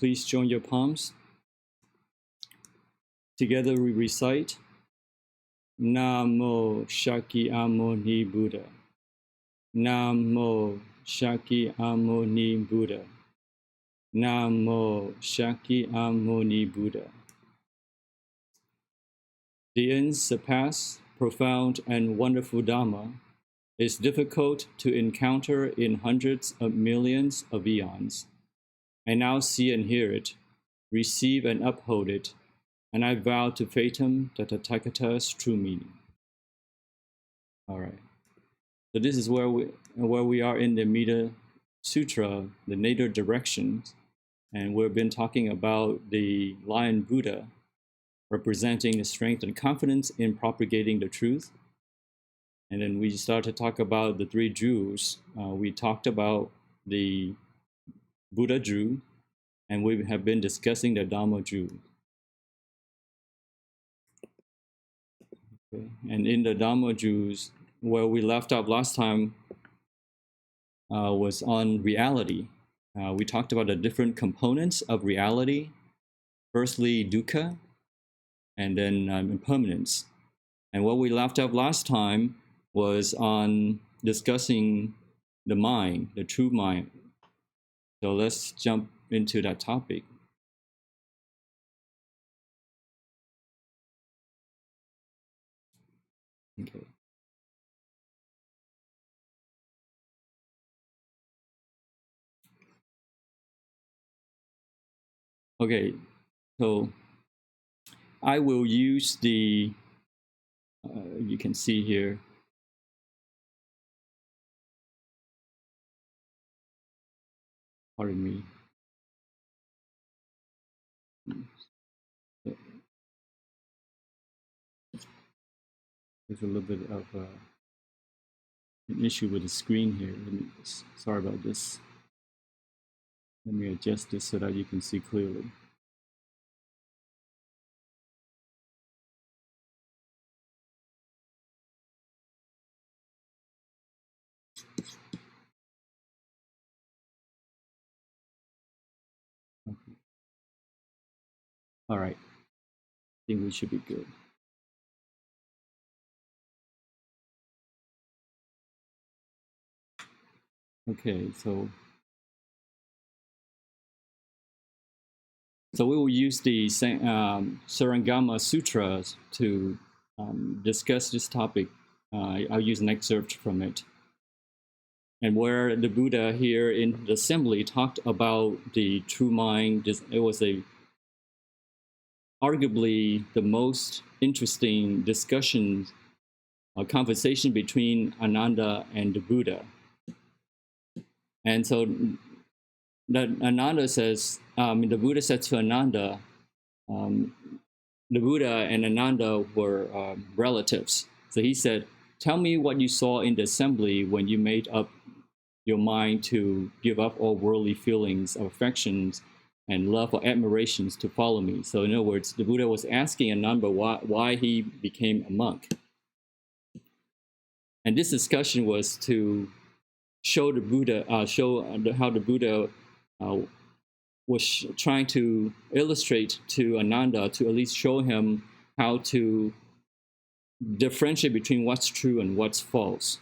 Please join your palms. Together we recite Namo Shakyamuni Buddha. Namo Shakyamuni Buddha. Namo Shakyamuni Buddha. The unsurpassed, profound, and wonderful Dharma is difficult to encounter in hundreds of millions of eons. I now see and hear it, receive and uphold it, and I vow to fathom the Tathagata's true meaning. All right. So this is where we are in the Amida Sutra, the nadir directions, and we've been talking about the lion Buddha representing the strength and confidence in propagating the truth. And then we start to talk about the three jewels. We talked about the Buddha jewel, and we have been discussing the Dharma jewel. Okay. And in the Dharma jewels, where we left off last time was on reality. We talked about the different components of reality. Firstly, dukkha, and then impermanence. And what we left off last time was on discussing the mind, the true mind. So let's jump into that topic. Okay. Okay, so I will use the, you can see here, pardon me. There's a little bit of an issue with the screen here. Sorry about this. Let me adjust this so that you can see clearly. Okay. All right. I think we should be good. Okay, so we will use the Sarangama Sutras to discuss this topic. I'll use an excerpt from it. And where the Buddha here in the assembly talked about the true mind, it was arguably the most interesting discussion, conversation between Ananda and the Buddha. And so that Ananda says, the Buddha said to Ananda, the Buddha and Ananda were relatives. So he said, tell me what you saw in the assembly when you made up your mind to give up all worldly feelings of affections and love or admirations to follow me. So in other words, the Buddha was asking Ananda why he became a monk. And this discussion was to show the Buddha, how the Buddha was trying to illustrate to Ananda, to at least show him how to differentiate between what's true and what's false.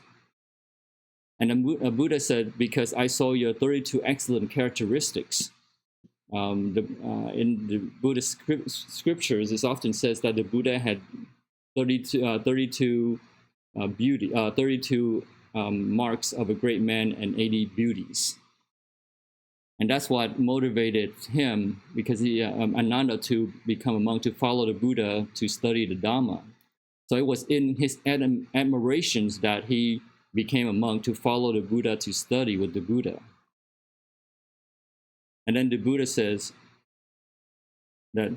And the Buddha said, because I saw your 32 excellent characteristics. In the Buddhist scriptures, it often says that the Buddha had 32 marks of a great man and 80 beauties. And that's what motivated him, because Ananda, to become a monk, to follow the Buddha, to study the Dharma. So it was in his admirations that he became a monk, to follow the Buddha, to study with the Buddha. And then the Buddha says that,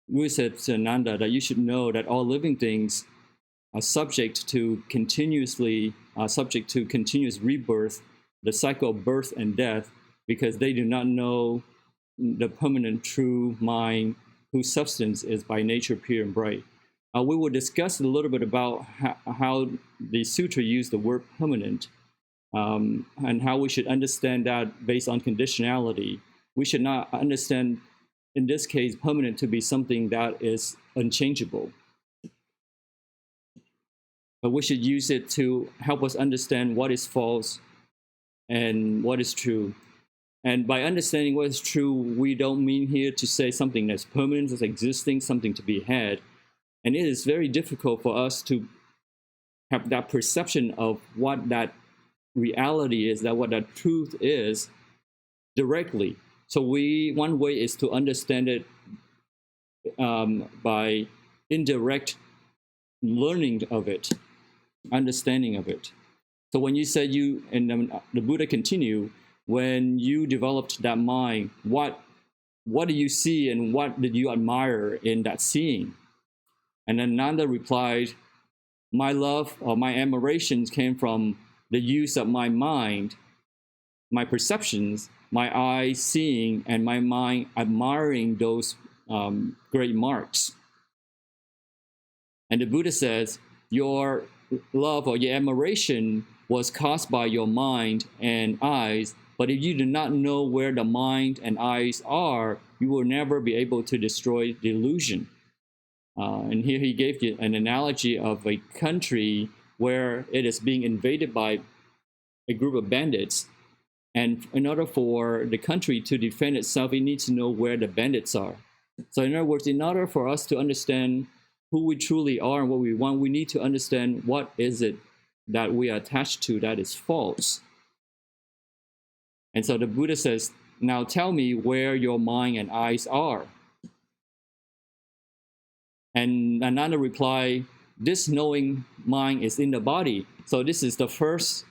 Buddha said to Ananda that you should know that all living things are subject to continuous rebirth, the cycle of birth and death, because they do not know the permanent true mind, whose substance is by nature pure and bright. We will discuss a little bit about how the sutra used the word permanent and how we should understand that based on conditionality. We should not understand, in this case, permanent to be something that is unchangeable. But we should use it to help us understand what is false and what is true. And by understanding what is true, we don't mean here to say something that's permanent, that's existing, something to be had. And it is very difficult for us to have that perception of what that reality is, that what that truth is directly. So one way is to understand it by indirect learning of it, understanding of it. So when you said the Buddha continued, when you developed that mind, what do you see and what did you admire in that seeing? And then Nanda replied, my love or my admirations came from the use of my mind, my perceptions, my eyes seeing, and my mind admiring those great marks. And the Buddha says, your love or your admiration was caused by your mind and eyes, but if you do not know where the mind and eyes are, you will never be able to destroy the illusion. And here he gave you an analogy of a country where it is being invaded by a group of bandits. And in order for the country to defend itself, it needs to know where the bandits are. So in other words, in order for us to understand who we truly are and what we want, we need to understand what is it that we are attached to that is false. And so the Buddha says, now tell me where your mind and eyes are. And Ananda replied, this knowing mind is in the body. So this is the first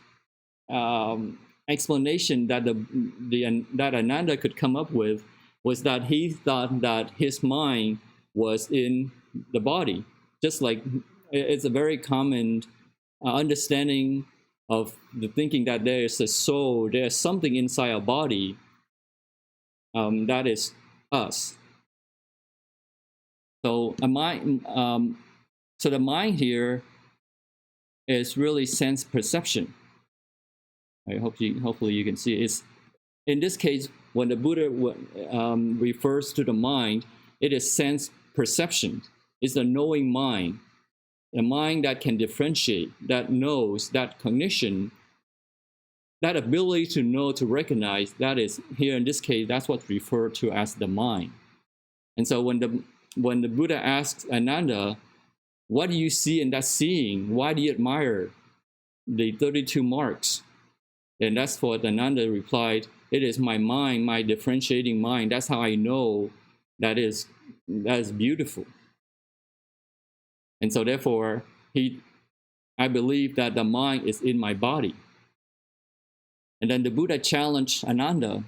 explanation that that Ananda could come up with, was that he thought that his mind was in the body. Just like it's a very common understanding of the thinking that there is a soul, there's something inside our body that is us. So the mind here is really sense perception. Hopefully you can see it. It's, in this case, when the Buddha refers to the mind, it is sense perception. It's the knowing mind, a mind that can differentiate, that knows, that cognition, that ability to know, to recognize. That is here in this case, that's what's referred to as the mind. And so when the Buddha asks Ananda, what do you see in that seeing? Why do you admire the 32 marks? And that's what Ananda replied, it is my mind, my differentiating mind. That's how I know that is beautiful. And so therefore, I believe that the mind is in my body. And then the Buddha challenged Ananda,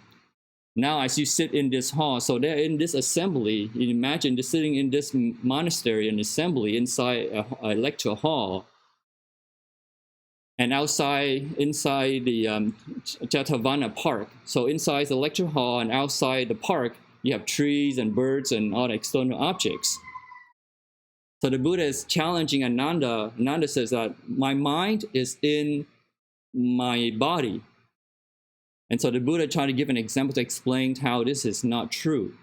now as you sit in this hall, so there in this assembly, you imagine sitting in this monastery, an assembly inside a lecture hall, and inside the Jetavana park. So inside the lecture hall and outside the park, you have trees and birds and all the external objects. So the Buddha is challenging Ananda. Ananda says that my mind is in my body. And so the Buddha tried to give an example to explain how this is not true.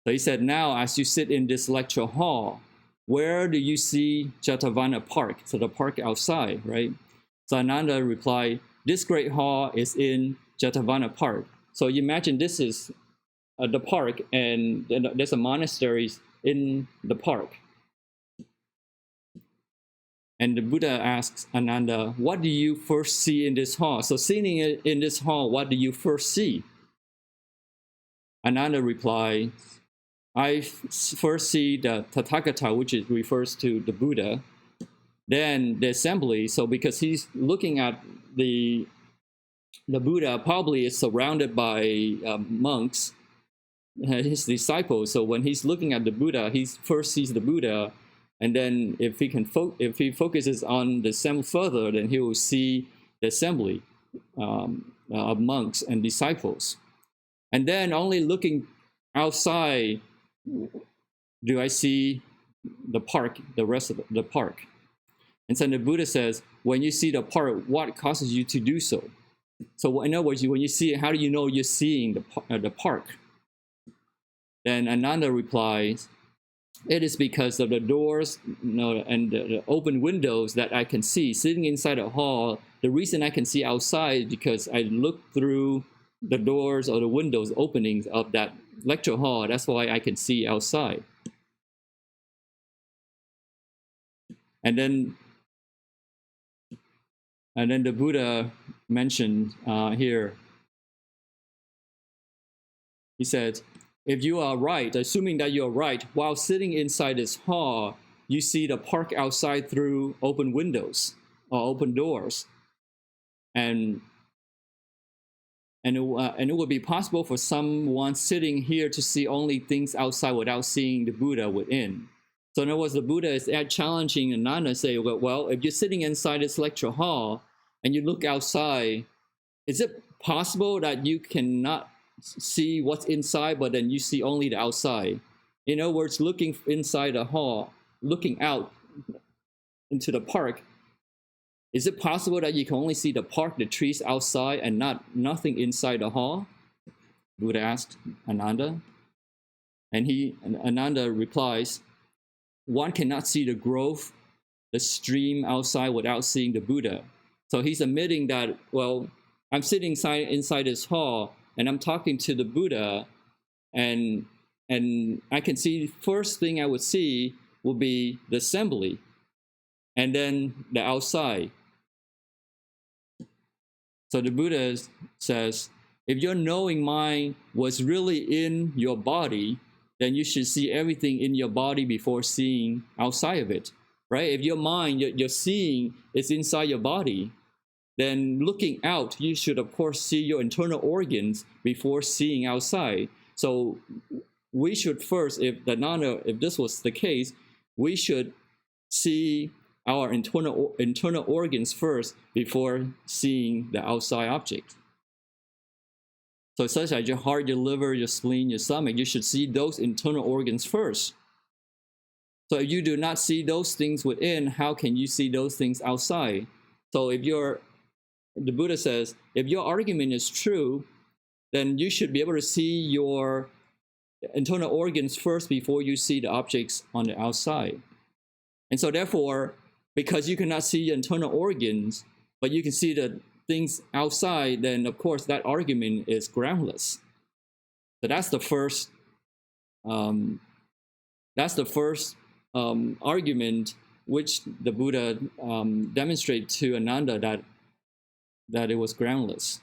So he said, now as you sit in this lecture hall, where do you see Jetavana park? So the park outside, right? So Ananda replied, this great hall is in Jetavana park. So imagine this is the park, and there's a monastery in the park. And the Buddha asks Ananda, what do you first see in this hall? So sitting in this hall, what do you first see? Ananda replied, I first see the Tathagata, which refers to the Buddha, then the assembly. So because he's looking at the Buddha, probably is surrounded by monks, his disciples. So when he's looking at the Buddha, he first sees the Buddha, and then if he focuses on the assembly further, then he will see the assembly of monks and disciples. And then only looking outside do I see the park, the rest of the park. And so the Buddha says, when you see the park, what causes you to do so? So in other words, when you see it, how do you know you're seeing the park? Then Ananda replies, it is because of the doors, and the open windows that I can see. Sitting inside a hall, the reason I can see outside is because I look through the doors or the windows openings of that lecture hall. That's why I can see outside. And then the Buddha mentioned here, he said, if you are right, assuming that you're right, while sitting inside this hall, you see the park outside through open windows or open doors. And it would be possible for someone sitting here to see only things outside without seeing the Buddha within. So in other words, the Buddha is challenging Ananda, say, well, if you're sitting inside this lecture hall and you look outside, is it possible that you cannot see what's inside, but then you see only the outside? In other words, looking inside the hall, looking out into the park, is it possible that you can only see the park, the trees outside, and nothing inside the hall? Buddha asked Ananda. And Ananda replies, one cannot see the grove, the stream outside without seeing the Buddha. So he's admitting that, well, I'm sitting inside this hall and I'm talking to the Buddha, and I can see, first thing I would see will be the assembly and then the outside. So the Buddha says, if your knowing mind was really in your body, then you should see everything in your body before seeing outside of it, right? If your mind, your seeing is inside your body, then looking out, you should, of course, see your internal organs before seeing outside. So we should first, if this was the case, we should see our internal organs first before seeing the outside object. So such as your heart, your liver, your spleen, your stomach, you should see those internal organs first. So if you do not see those things within, how can you see those things outside? So the Buddha says, if your argument is true, then you should be able to see your internal organs first before you see the objects on the outside. And so therefore, because you cannot see your internal organs, but you can see the things outside, then of course that argument is groundless. So that's the first argument which the Buddha demonstrated to Ananda that it was groundless.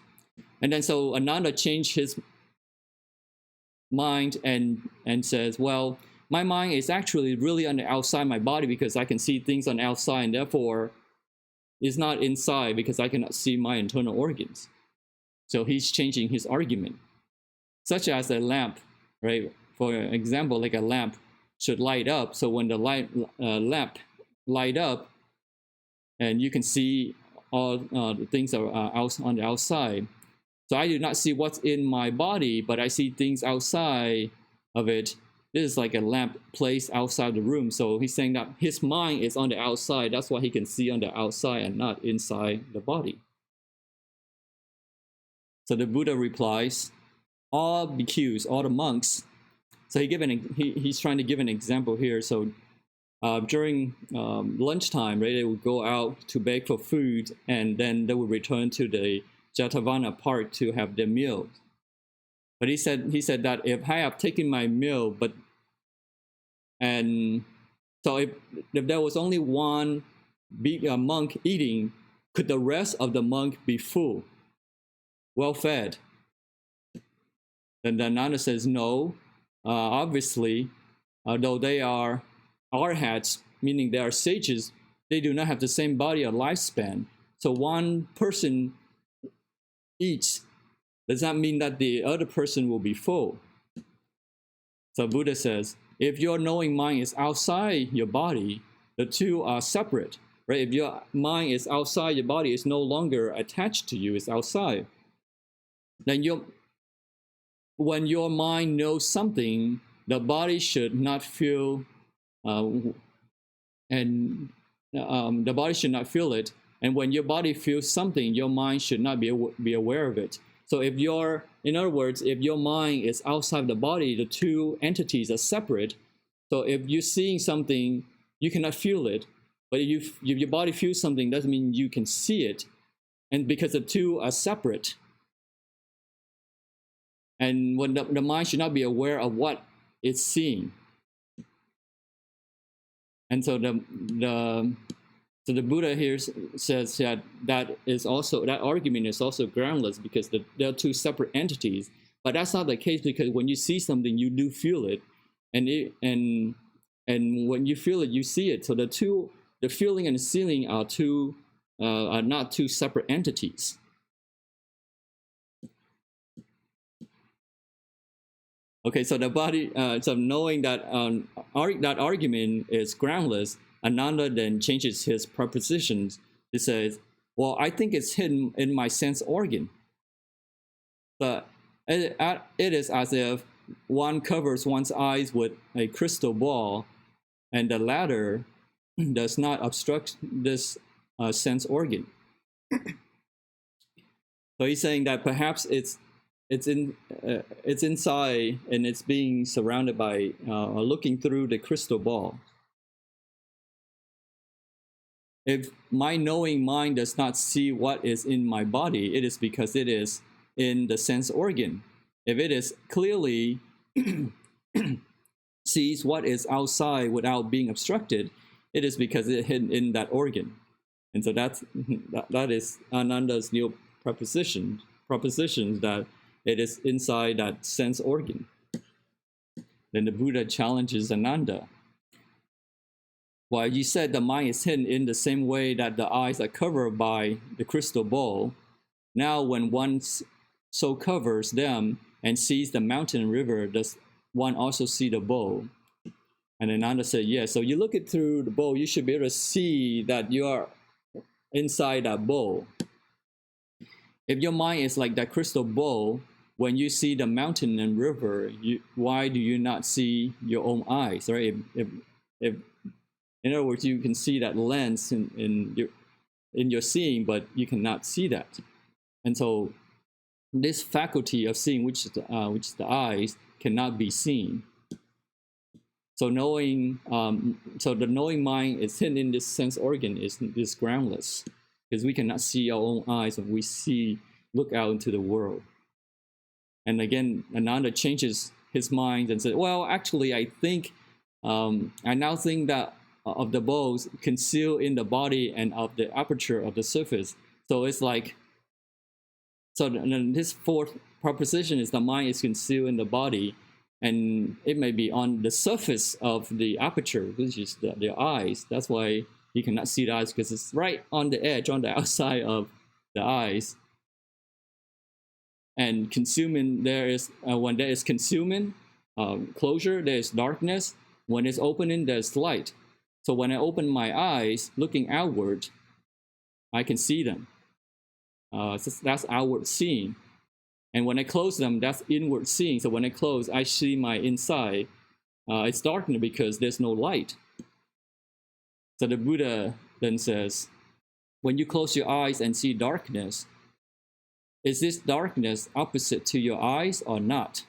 And then so Ananda changed his mind and says, well, my mind is actually really on the outside my body because I can see things on the outside, and therefore it's not inside because I cannot see my internal organs. So he's changing his argument. Such as a lamp, right? For example, like a lamp should light up. So when the lamp light up, and you can see all the things are out on the outside. So I do not see what's in my body, but I see things outside of it. This is like a lamp placed outside the room. So he's saying that his mind is on the outside. That's why he can see on the outside and not inside the body. So the Buddha replies, all bhikkhus, all the monks. So he's trying to give an example here. So during lunchtime, right, they would go out to beg for food, and then they would return to the Jetavana park to have their meal. But he said that if I have taken my meal, and so if there was only one big monk eating, could the rest of the monk be full, well fed? Then Ananda says no. Obviously, though they are arhats, meaning they are sages, they do not have the same body or lifespan. So one person eats does not mean that the other person will be full. So Buddha says, if your knowing mind is outside your body, the two are separate, right? If your mind is outside your body, it's no longer attached to you, it's outside. Then when your mind knows something, the body should not feel, the body should not feel it, And when your body feels something, your mind should not be aware of it. So if in other words, if your mind is outside the body, the two entities are separate. So if you're seeing something, you cannot feel it. But if your body feels something, doesn't mean you can see it. And because the two are separate. And when the mind should not be aware of what it's seeing. And so the Buddha here says that argument is also groundless, because there are two separate entities. But that's not the case, because when you see something, you do feel it, and when you feel it, you see it. So the feeling and the seeing are not two separate entities. Okay, so the body, so knowing that that argument is groundless, Ananda then changes his propositions. He says, well, I think it's hidden in my sense organ. But it is as if one covers one's eyes with a crystal ball, and the latter does not obstruct this sense organ. So he's saying that perhaps it's inside, and it's being surrounded by looking through the crystal ball. If my knowing mind does not see what is in my body, it is because it is in the sense organ. If it is clearly sees what is outside without being obstructed, it is because it is hidden in that organ. And so that is Ananda's new proposition that it is inside that sense organ. Then the Buddha challenges Ananda. Well, you said the mind is hidden in the same way that the eyes are covered by the crystal ball. Now, when one so covers them and sees the mountain and river, does one also see the bowl? And Ananda said, yes. So you look it through the bowl, you should be able to see that you are inside that bowl. If your mind is like that crystal bowl, when you see the mountain and river, why do you not see your own eyes, right? If in other words, you can see that lens in your seeing, but you cannot see that. And so this faculty of seeing, which is the eyes, cannot be seen. So so the knowing mind is hidden in this sense organ is groundless, because we cannot see our own eyes when we look out into the world. And again, Ananda changes his mind and said, well, actually, I now think that of the bowls concealed in the body and of the aperture of the surface. So it's like, so this fourth proposition is the mind is concealed in the body, and it may be on the surface of the aperture, which is the eyes. That's why you cannot see the eyes, because it's right on the edge, on the outside of the eyes. And consuming, when there is consuming, closure, there is darkness. When it's opening, there's light. So when I open my eyes, looking outward, I can see them. So that's outward seeing. And when I close them, that's inward seeing. So when I close, I see my inside. It's darkened because there's no light. So the Buddha then says, when you close your eyes and see darkness, is this darkness opposite to your eyes or not?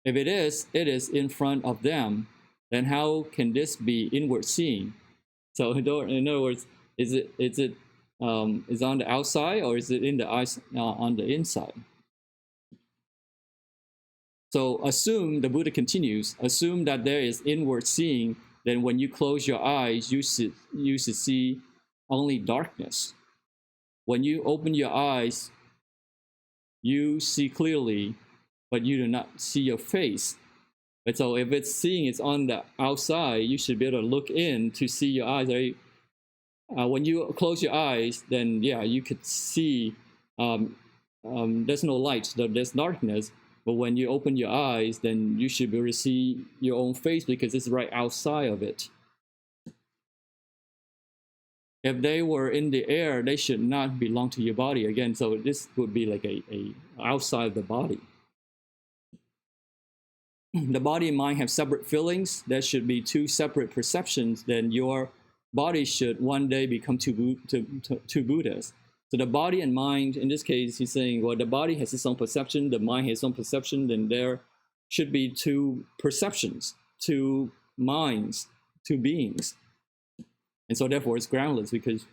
If it is in front of them, then how can this be inward seeing? So in other words, is it on the outside, or is it in the eyes on the inside? So the Buddha continues, assume that there is inward seeing, then when you close your eyes, you should see only darkness. When you open your eyes, you see clearly, but you do not see your face. And so if it's seeing is on the outside, you should be able to look in to see your eyes. Right? When you close your eyes, then you could see there's no light, there's darkness. But when you open your eyes, then you should be able to see your own face, because it's right outside of it. If they were in the air, they should not belong to your body again. So this would be like a outside of the body. The body and mind have separate feelings. There should be two separate perceptions. Then your body should one day become two Buddhas. So the body and mind, in this case, he's saying, well, the body has its own perception, the mind has its own perception, then there should be two perceptions, two minds, two beings. And so therefore it's groundless because...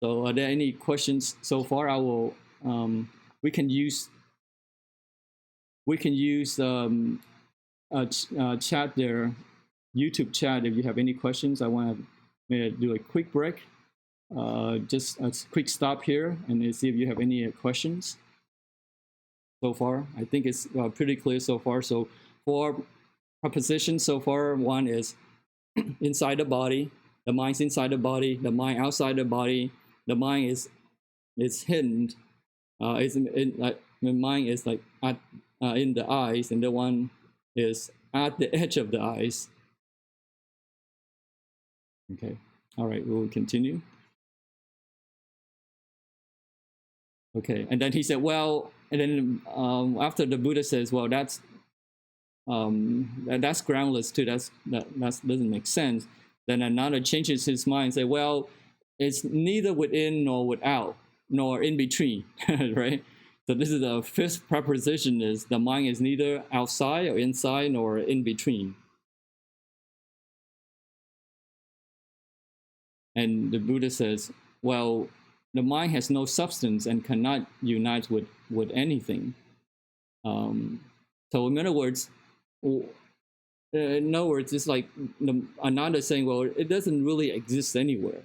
So are there any questions so far? I will, we can use chat there, YouTube chat if you have any questions. I want to do a quick break. Just a quick stop here and see if you have any questions so far. I think it's pretty clear so far. So for propositions so far, one is inside the body, the mind's inside the body, the mind outside the body, the mind is hidden, the mind is like in the eyes, and the one is at the edge of the eyes. Okay, all right, we will continue. Okay, and then he said, well, and then after the Buddha says, well, that's groundless too. That doesn't make sense. Then another changes his mind and say, well, it's neither within nor without, nor in between, right? So this is the fifth proposition: is the mind is neither outside or inside nor in between. And the Buddha says, well, the mind has no substance and cannot unite with anything. So in other words, it's like Ananda saying, well, it doesn't really exist anywhere.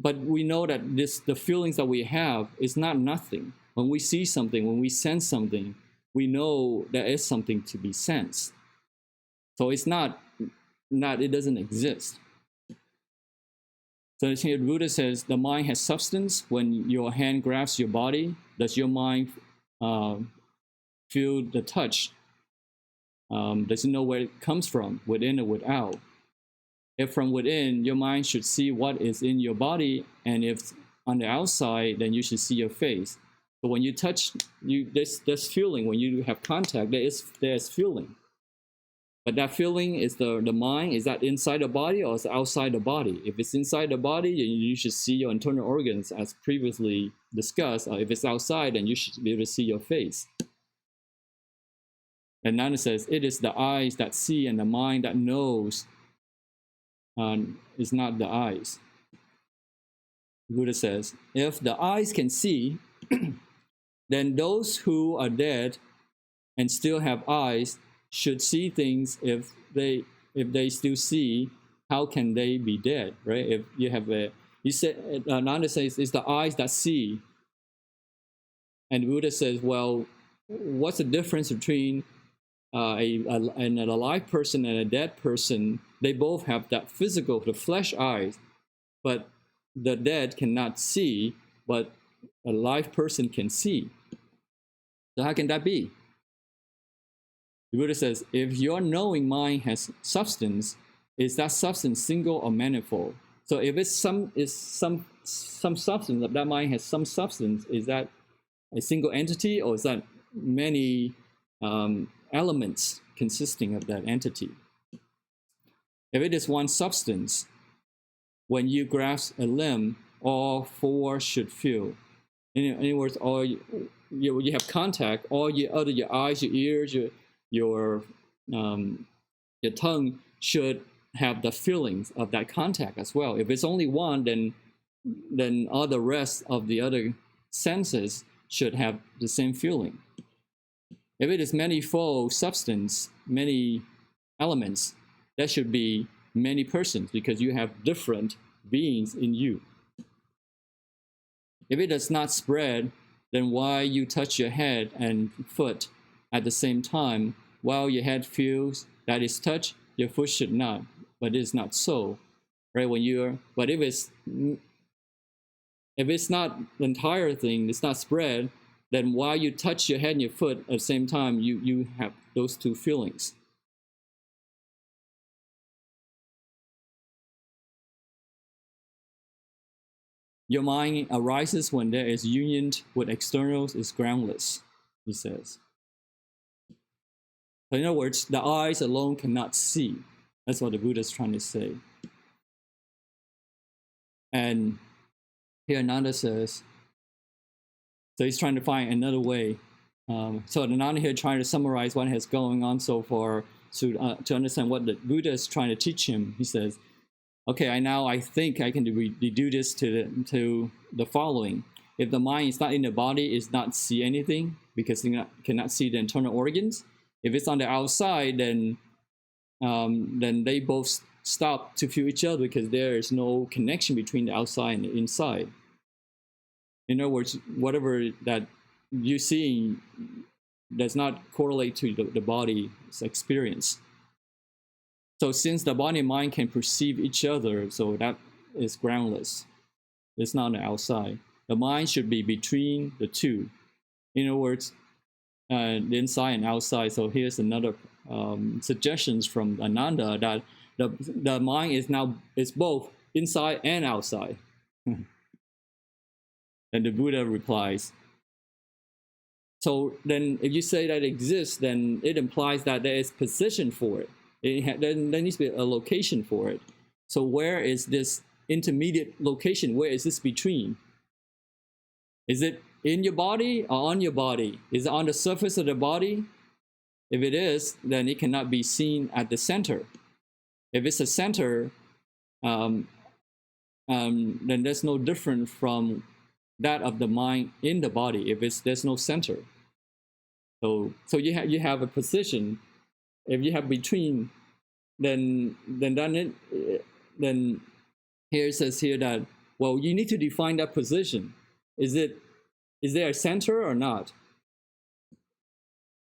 But we know that the feelings that we have is not nothing. When we see something, when we sense something, we know there is something to be sensed. So it's not it doesn't exist. So here the Buddha says the mind has substance. When your hand grabs your body, does your mind feel the touch? Does it know where it comes from, within or without? If from within, your mind should see what is in your body, and if on the outside, then you should see your face. So when you touch, there's feeling. When you have contact, there's feeling. But that feeling is the mind. Is that inside the body or is it outside the body? If it's inside the body, you should see your internal organs as previously discussed. If it's outside, then you should be able to see your face. And Nanda says, it is the eyes that see and the mind that knows. Is not the eyes. The Buddha says, if the eyes can see, then those who are dead and still have eyes should see things. If they still see, how can they be dead, right? If you have Nanda says, it's the eyes that see. And the Buddha says, well, what's the difference between an alive person and a dead person? They both have that physical, the flesh eyes, but the dead cannot see, but a live person can see. So how can that be? The Buddha says, if your knowing mind has substance, is that substance single or manifold? So if it's some substance, if that mind has some substance, is that a single entity, or is that many elements consisting of that entity? If it is one substance, when you grasp a limb, all four should feel. In other words, you have contact, all your eyes, your ears, your tongue should have the feelings of that contact as well. If it's only one, then all the rest of the other senses should have the same feeling. If it is manifold substance, many elements, that should be many persons, because you have different beings in you. If it does not spread, then why you touch your head and foot at the same time? While your head feels that it's touched, your foot should not, but it is not so, right? But if it's not the entire thing, it's not spread, then while you touch your head and your foot at the same time, you have those two feelings. Your mind arises when there is union with externals, is groundless, he says. So in other words, the eyes alone cannot see. That's what the Buddha is trying to say. And here Ananda says, so he's trying to find another way. So Ananda here trying to summarize what has going on so far to understand what the Buddha is trying to teach him. He says, okay, I think I can do this to the following. If the mind is not in the body, it's not see anything because it cannot see the internal organs. If it's on the outside, then they both stop to feel each other because there is no connection between the outside and the inside. In other words, whatever that you see does not correlate to the body's experience. So since the body and mind can perceive each other, so that is groundless. It's not on the outside. The mind should be between the two. In other words, the inside and outside. So here's another suggestions from Ananda that the mind is both inside and outside. And the Buddha replies, so then if you say that it exists, then it implies that there is position for it. There needs to be a location for it. So where is this intermediate location? Where is this between? Is it in your body or on your body? Is it on the surface of the body? If it is, then it cannot be seen at the center. If it's a center, then there's no different from that of the mind in the body. If there's no center, so you have a position. If you have between, then here it says here that, well, you need to define that position. Is there a center or not?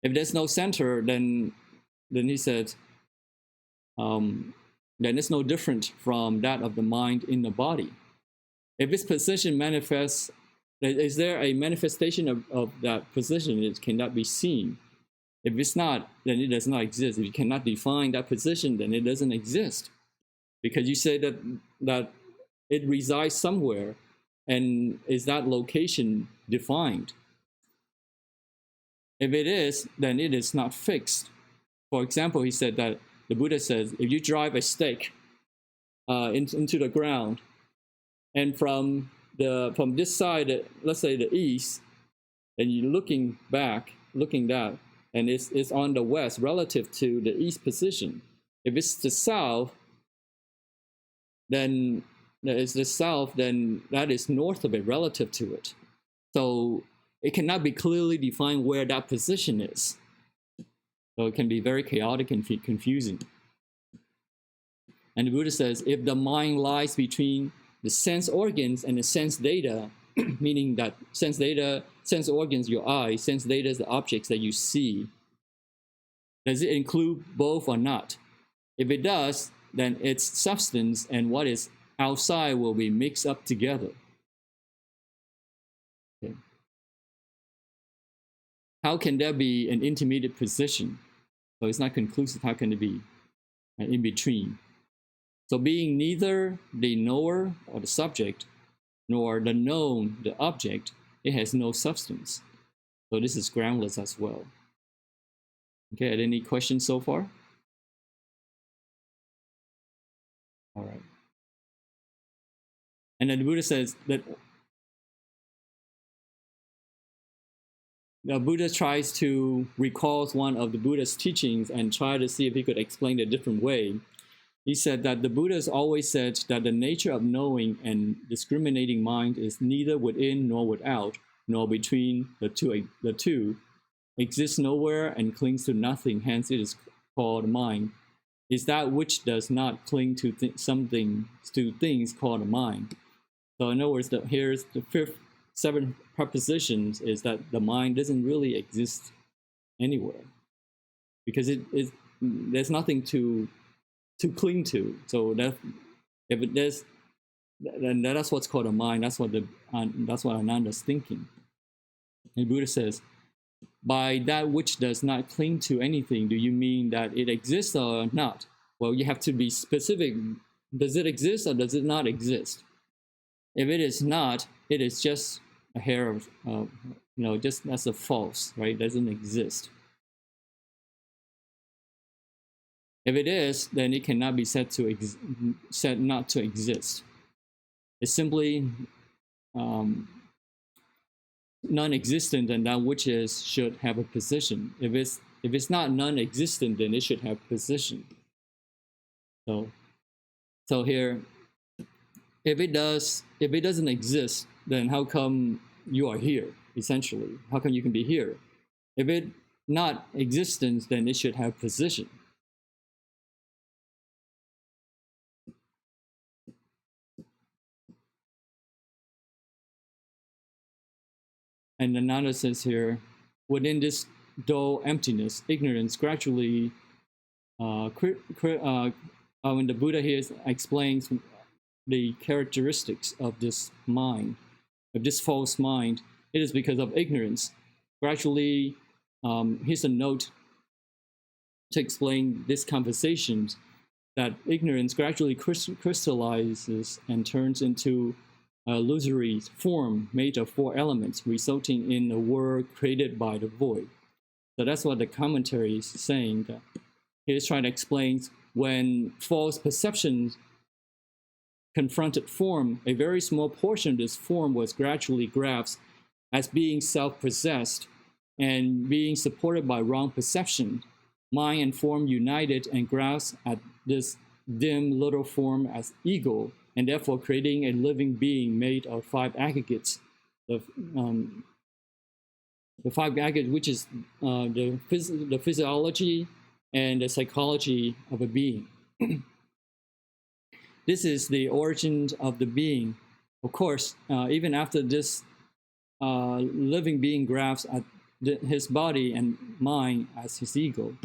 If there's no center, then he said, then it's no different from that of the mind in the body. If its position manifests, is there a manifestation of that position? It cannot be seen. If it's not, then it does not exist. If you cannot define that position, then it doesn't exist. Because you say that it resides somewhere, and is that location defined? If it is, then it is not fixed. For example, he said that the Buddha says, if you drive a stake into the ground, and from this side, let's say the east, and you're looking down, and it's on the west relative to the east position. If it's the south, then that is north of it relative to it. So it cannot be clearly defined where that position is. So it can be very chaotic and confusing. And the Buddha says, if the mind lies between the sense organs and the sense data, meaning that sense organs, your eye, sense data is the objects that you see, does it include both or not? If it does, then its substance and what is outside will be mixed up together. Okay. How can there be an intermediate position? So it's not conclusive. How can it be an in-between? So being neither the knower or the subject, nor the known, the object, it has no substance. So this is groundless as well. Okay, any questions so far? All right. And then the Buddha says that the Buddha tries to recall one of the Buddha's teachings and try to see if he could explain it a different way. He said that the Buddha has always said that the nature of knowing and discriminating mind is neither within nor without, nor between the two, exists nowhere and clings to nothing, hence it is called mind. Is that which does not cling to things called a mind. So in other words, here's the seven propositions is that the mind doesn't really exist anywhere because there's nothing to cling to. So that if it is, then that's what's called a mind. That's what Ananda's thinking. And Buddha says, by that which does not cling to anything, do you mean that it exists or not? Well, you have to be specific. Does it exist or does it not exist? If it is not, it is just a hair of, just that's a false, right? It doesn't exist. If it is, then it cannot be said not to exist. It's simply non-existent, and that which is should have a position. If it's not non-existent, then it should have position. So here, if it doesn't exist, then how come you are here? Essentially, how come you can be here? If it not existence, then it should have position. And Ananda says here, within this dull emptiness, ignorance gradually, when the Buddha here explains the characteristics of this mind, of this false mind, it is because of ignorance. Gradually, here's a note to explain this conversation, that ignorance gradually crystallizes and turns into a illusory form made of four elements, resulting in a world created by the void. So that's what the commentary is saying. That he's trying to explain when false perceptions confronted form, a very small portion of this form was gradually grasped as being self-possessed and being supported by wrong perception. Mind and form united and grasped at this dim little form as ego, and therefore creating a living being made of five aggregates. The five aggregates, which is the physiology and the psychology of a being. This is the origin of the being. Of course, even after this living being grasps at his body and mind as his ego.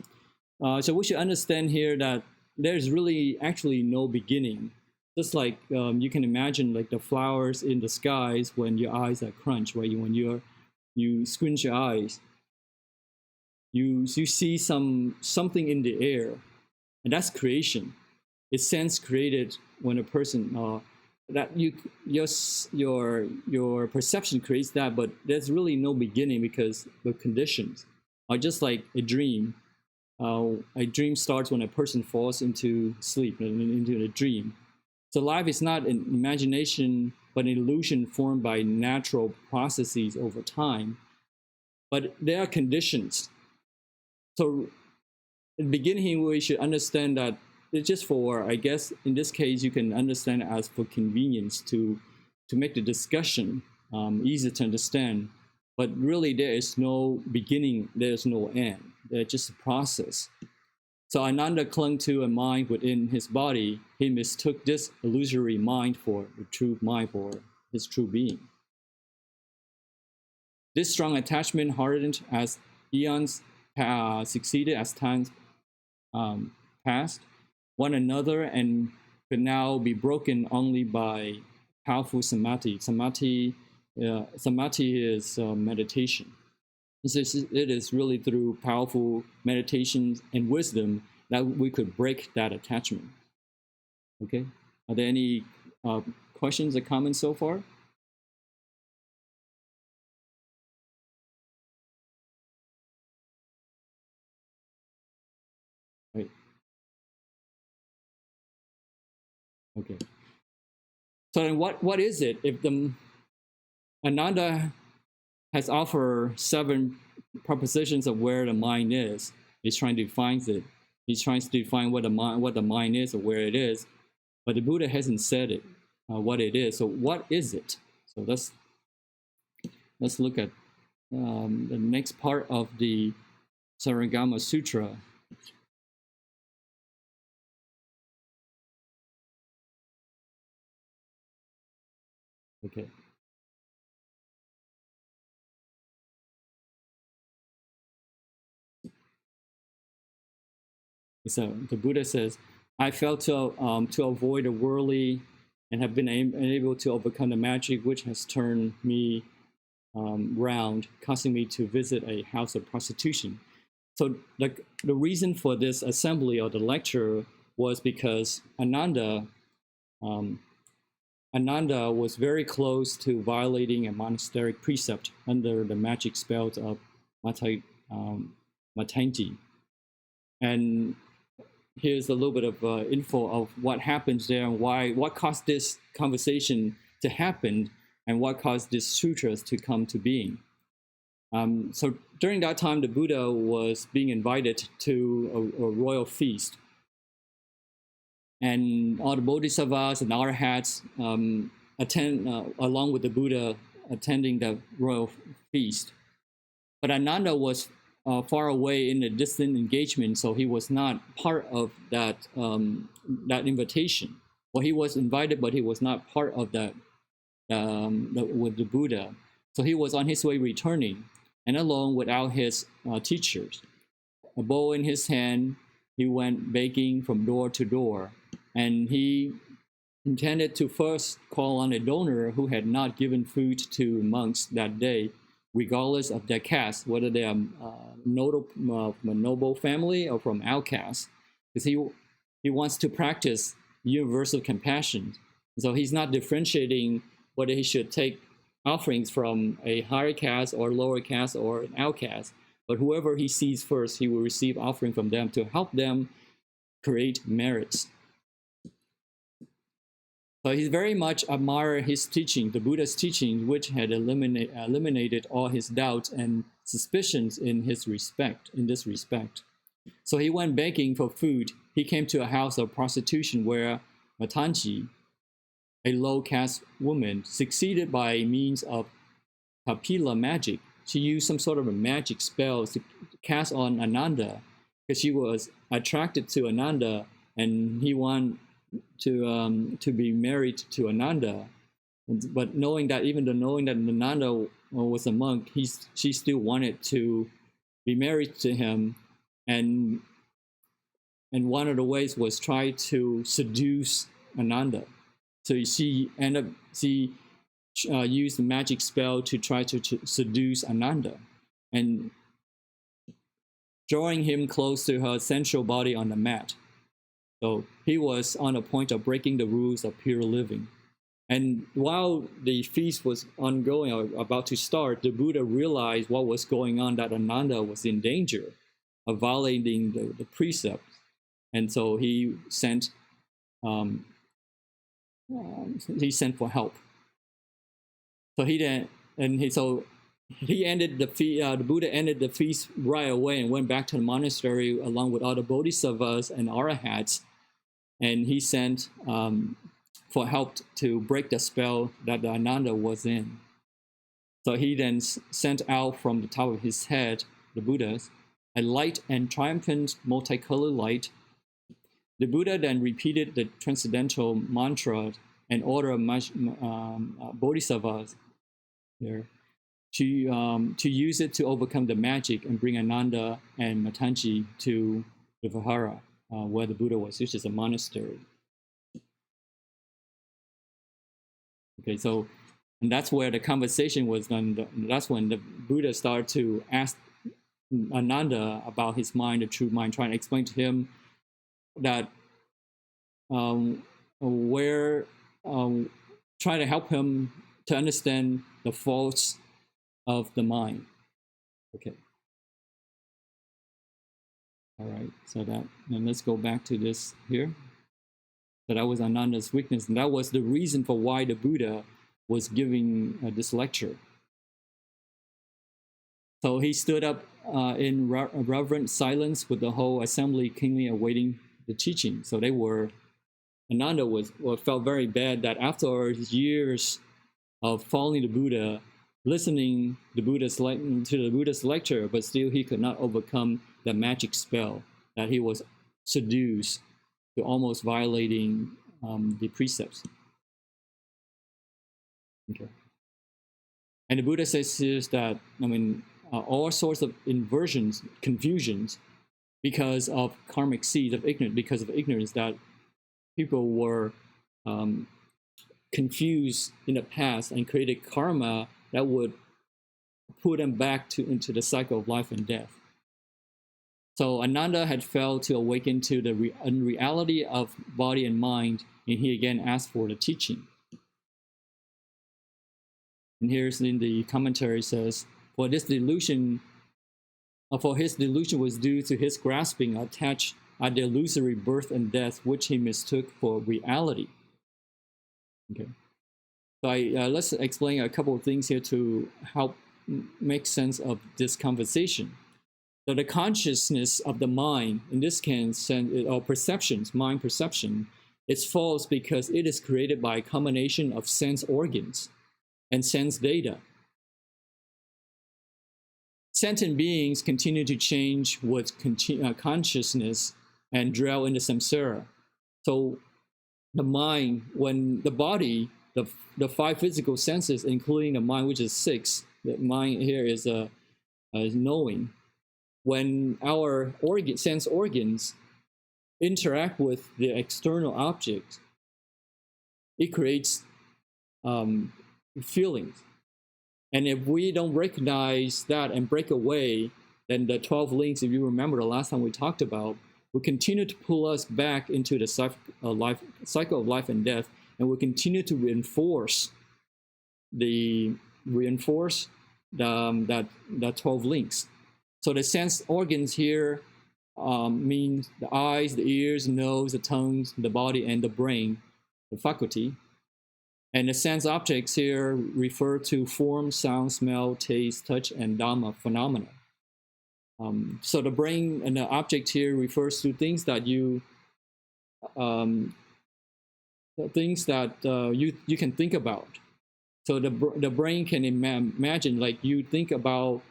So we should understand here that there's really actually no beginning. Just like you can imagine like the flowers in the skies when your eyes are crunched, right? When you squint your eyes, you see something in the air, and that's creation. It's sense created when a person that your perception creates that, but there's really no beginning because the conditions are just like a dream. A dream starts when a person falls into sleep and into a dream. So life is not an imagination, but an illusion formed by natural processes over time. But there are conditions. So in the beginning, we should understand that it's just for, I guess, in this case, you can understand it as for convenience to make the discussion easy to understand. But really, there is no beginning, there is no end. There's just a process. So Ananda clung to a mind within his body. He mistook this illusory mind for the true mind, for his true being. This strong attachment hardened as eons succeeded, as times passed one another, and could now be broken only by powerful samadhi. Samadhi is meditation. It is really through powerful meditation and wisdom that we could break that attachment. Okay, are there any questions or comments so far? Right. Okay. So then what is it? If the Ananda has offered 7 propositions of where the mind is, he's trying to define it. He's trying to define what the mind is or where it is, but the Buddha hasn't said it, what it is. So what is it? So let's look at the next part of the Sarangama Sutra. Okay. So the Buddha says, I failed to avoid the worldly and have been unable to overcome the magic which has turned me round, causing me to visit a house of prostitution. So the reason for this assembly or the lecture was because Ananda was very close to violating a monasteric precept under the magic spells of Matanti. And here's a little bit of info of what happens there and what caused this conversation to happen and what caused these sutras to come to being. So during that time, the Buddha was being invited to a royal feast. And all the bodhisattvas and arhats attend, along with the Buddha, attending the royal feast. But Ananda was far away in a distant engagement, so he was not part of that that invitation. Well, he was invited, but he was not part of that with the Buddha. So he was on his way returning, and alone without his teachers. A bowl in his hand, he went begging from door to door, and he intended to first call on a donor who had not given food to monks that day, regardless of their caste, whether they are from a noble family or from outcasts, because he wants to practice universal compassion. So he's not differentiating whether he should take offerings from a higher caste or lower caste or an outcast, but whoever he sees first, he will receive offering from them to help them create merits. So he very much admired his teaching, the Buddha's teaching, which had eliminated all his doubts and suspicions in this respect. So he went begging for food. He came to a house of prostitution where Matanji, a low-caste woman, succeeded by means of Kapila magic. She used some sort of a magic spell to cast on Ananda because she was attracted to Ananda and he wanted to be married to Ananda. But knowing that Ananda was a monk, she still wanted to be married to him, and one of the ways was try to seduce Ananda. So she used a magic spell to try to seduce Ananda, and drawing him close to her sensual body on the mat. So he was on the point of breaking the rules of pure living. And while the feast was ongoing or about to start, the Buddha realized what was going on, that Ananda was in danger of violating the precepts. And so he sent for help. So the Buddha ended the feast right away and went back to the monastery along with all the bodhisattvas and arahats, and he sent for help to break the spell that the Ananda was in. So he then sent out from the top of his head, the Buddha, a light and triumphant multicolored light. The Buddha then repeated the transcendental mantra and ordered bodhisattvas here to use it to overcome the magic and bring Ananda and Matanji to the Vihara, where the Buddha was, which is a monastery. Okay, so and that's where the conversation was done. That's when the Buddha started to ask Ananda about his mind, the true mind, trying to explain to him that trying to help him to understand the faults of the mind. Okay. All right. So then let's go back to this here. So that was Ananda's weakness, and that was the reason for why the Buddha was giving this lecture. So he stood up in reverent silence with the whole assembly keenly awaiting the teaching. So Ananda felt very bad that after years of following the Buddha, listening to the Buddha's lecture, but still he could not overcome the magic spell, that he was seduced to almost violating the precepts. Okay. And the Buddha says that, all sorts of inversions, confusions, because of karmic seeds of ignorance, because of ignorance, that people were confused in the past and created karma that would put them back into the cycle of life and death. So Ananda had failed to awaken to the unreality of body and mind, and he again asked for the teaching. And here's in the commentary says, for his delusion was due to his grasping attached are the illusory birth and death which he mistook for reality. Okay, so let's explain a couple of things here to help make sense of this conversation. So the consciousness of the mind, in this case, or perceptions, mind perception, is false because it is created by a combination of sense organs and sense data. Sentient beings continue to change with consciousness and dwell in the samsara. So the mind, when the body, the five physical senses, including the mind, which is six, the mind here is knowing. When our sense organs interact with the external object, it creates feelings. And if we don't recognize that and break away, then the 12 links, if you remember the last time we talked about, will continue to pull us back into the cycle of life and death, and will continue to reinforce that 12 links. So the sense organs here mean the eyes, the ears, the nose, the tongue, the body, and the brain, the faculty. And the sense objects here refer to form, sound, smell, taste, touch, and Dharma phenomena. So the brain and the object here refers to things that you can think about. So the brain can imagine, like you think about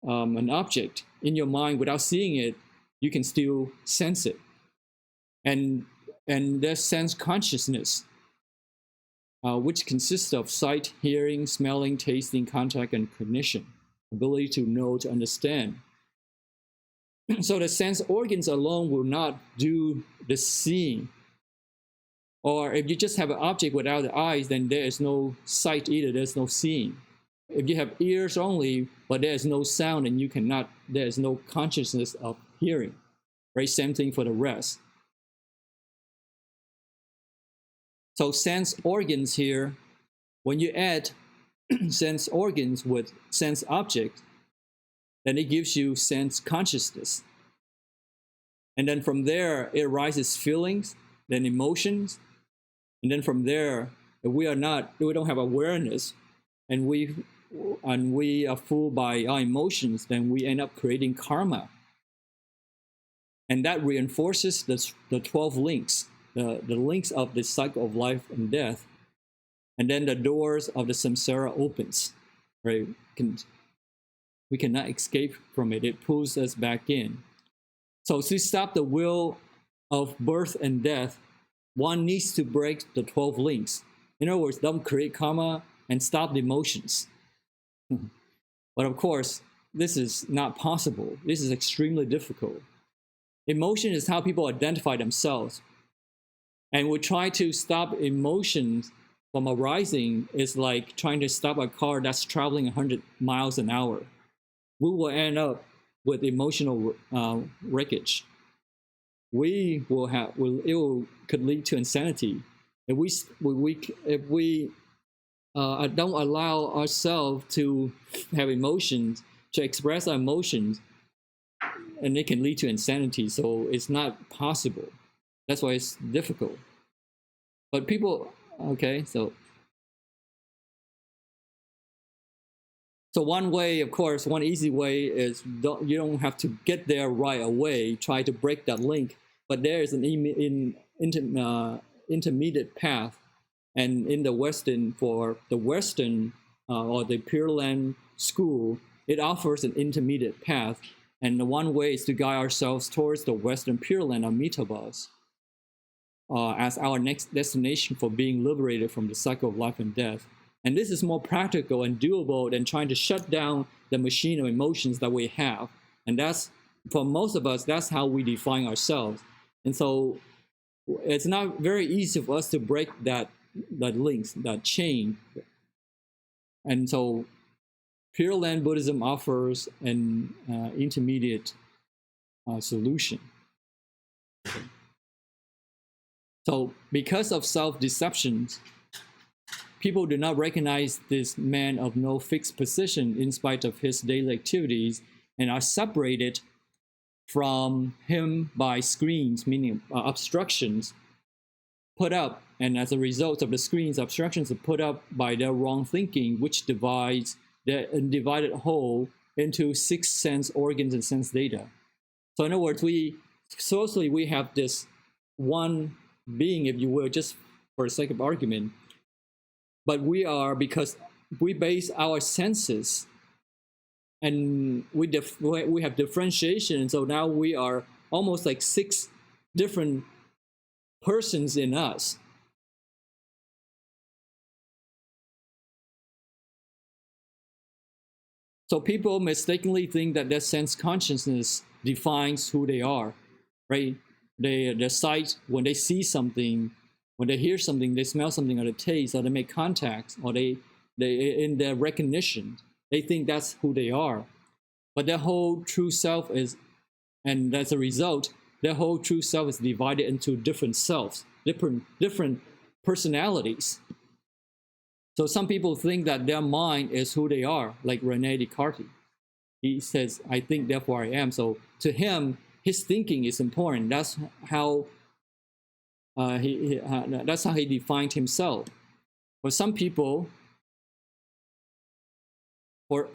an object in your mind without seeing it, you can still sense it. And there's sense consciousness, which consists of sight, hearing, smelling, tasting, contact, and cognition, ability to know, to understand. So the sense organs alone will not do the seeing. Or if you just have an object without the eyes, then there is no sight either, there's no seeing. If you have ears only, but there is no sound, and there is no consciousness of hearing, right? Same thing for the rest. So sense organs here, when you add sense organs with sense objects, then it gives you sense consciousness. And then from there, it arises feelings, then emotions. And then from there, if we don't have awareness, and we are fooled by our emotions, then we end up creating karma. And that reinforces the 12 links, the links of the cycle of life and death. And then the doors of the samsara opens, right? We cannot escape from it. It pulls us back in. So to stop the wheel of birth and death, one needs to break the 12 links. In other words, don't create karma and stop the emotions. But of course, this is not possible. This is extremely difficult. Emotion is how people identify themselves. And we try to stop emotions from arising is like trying to stop a car that's traveling 100 miles an hour. We will end up with emotional wreckage. It could lead to insanity if we don't allow ourselves to have emotions, to express our emotions, and it can lead to insanity. So it's not possible. That's why it's difficult. But people, okay, so one way, of course, one easy way is you don't have to get there right away. Try to break that link, but there is an intermediate path, and in the Western, for the Western or the Pure Land school, it offers an intermediate path, and the one way is to guide ourselves towards the Western Pure Land of Metabas as our next destination for being liberated from the cycle of life and death. And this is more practical and doable than trying to shut down the machine of emotions that we have. And that's, for most of us, that's how we define ourselves. And so it's not very easy for us to break that links, that chain. And so Pure Land Buddhism offers an intermediate solution. So because of self-deceptions, people do not recognize this man of no fixed position in spite of his daily activities, and are separated from him by screens, meaning obstructions put up, and as a result of the screens, obstructions are put up by their wrong thinking, which divides the undivided whole into 6 sense organs and sense data. So in other words, socially we have this one being, if you will, just for the sake of argument, but we are, because we base our senses and we have differentiation, and so now we are almost like 6 different persons in us. So people mistakenly think that their sense consciousness defines who they are, right? Their sight, when they see something, when they hear something, they smell something, or they taste, or they make contacts, or they in their recognition, they think that's who they are. But their whole true self is, and as a result, their whole true self is divided into different selves, different personalities. So some people think that their mind is who they are, like Rene Descartes. He says, "I think, therefore I am." So to him, his thinking is important. That's how that's how he defined himself. For some people, for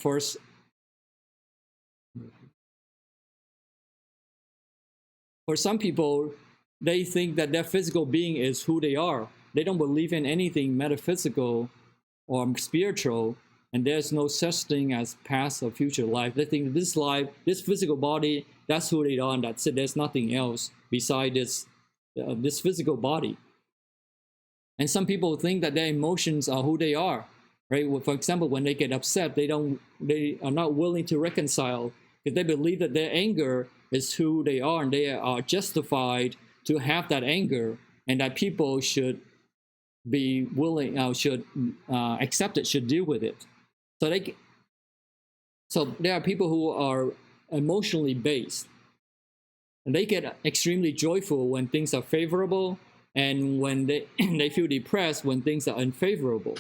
some people, they think that their physical being is who they are. They don't believe in anything metaphysical or spiritual, and there's no such thing as past or future life. They think this life, this physical body, that's who they are, and that's it. There's nothing else beside this physical body. And some people think that their emotions are who they are, right? For example, when they get upset, they are not willing to reconcile, because they believe that their anger is who they are, and they are justified to have that anger, and that people should be willing, should accept it, should deal with it. So there are people who are emotionally based, and they get extremely joyful when things are favorable, and when they feel depressed when things are unfavorable.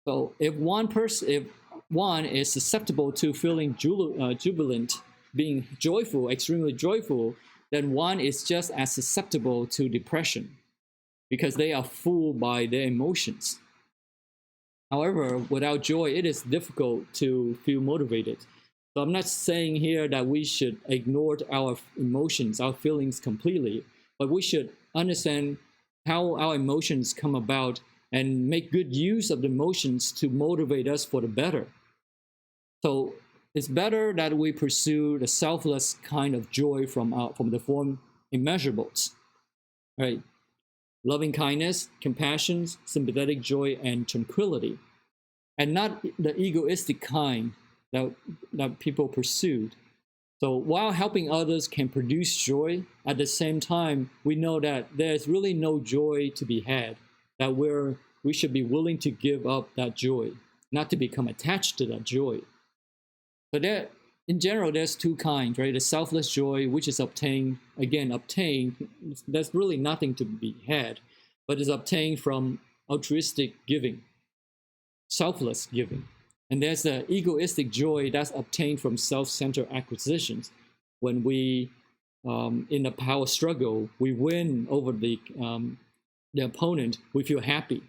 So if one is susceptible to feeling jubilant, being joyful, extremely joyful, then one is just as susceptible to depression, because they are fooled by their emotions. However, without joy, it is difficult to feel motivated. So I'm not saying here that we should ignore our emotions, our feelings completely, but we should understand how our emotions come about and make good use of the emotions to motivate us for the better. So it's better that we pursue the selfless kind of joy from the form immeasurables, right? Loving kindness, compassion, sympathetic joy, and tranquility, and not the egoistic kind that people pursued. So while helping others can produce joy, at the same time, we know that there's really no joy to be had, that we should be willing to give up that joy, not to become attached to that joy. But in general, there's 2 kinds, right? The selfless joy, which is obtained, there's really nothing to be had, but is obtained from altruistic giving, selfless giving. And there's the egoistic joy that's obtained from self-centered acquisitions. When we, in a power struggle, we win over the opponent, we feel happy.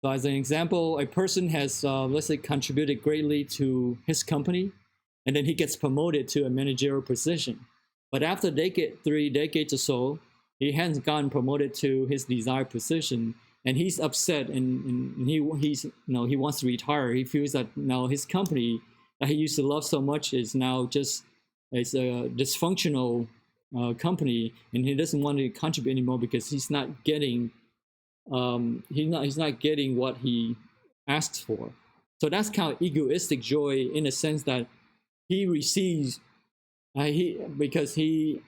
So as an example, a person has, let's say, contributed greatly to his company, and then he gets promoted to a managerial position. But after 3 decades or so, he hasn't gotten promoted to his desired position, and he's upset, and he wants to retire. He feels that now his company that he used to love so much is now just a dysfunctional company, and he doesn't want to contribute anymore because he's not getting he's not getting what he asks for. So that's kind of egoistic joy, in a sense that he receives because he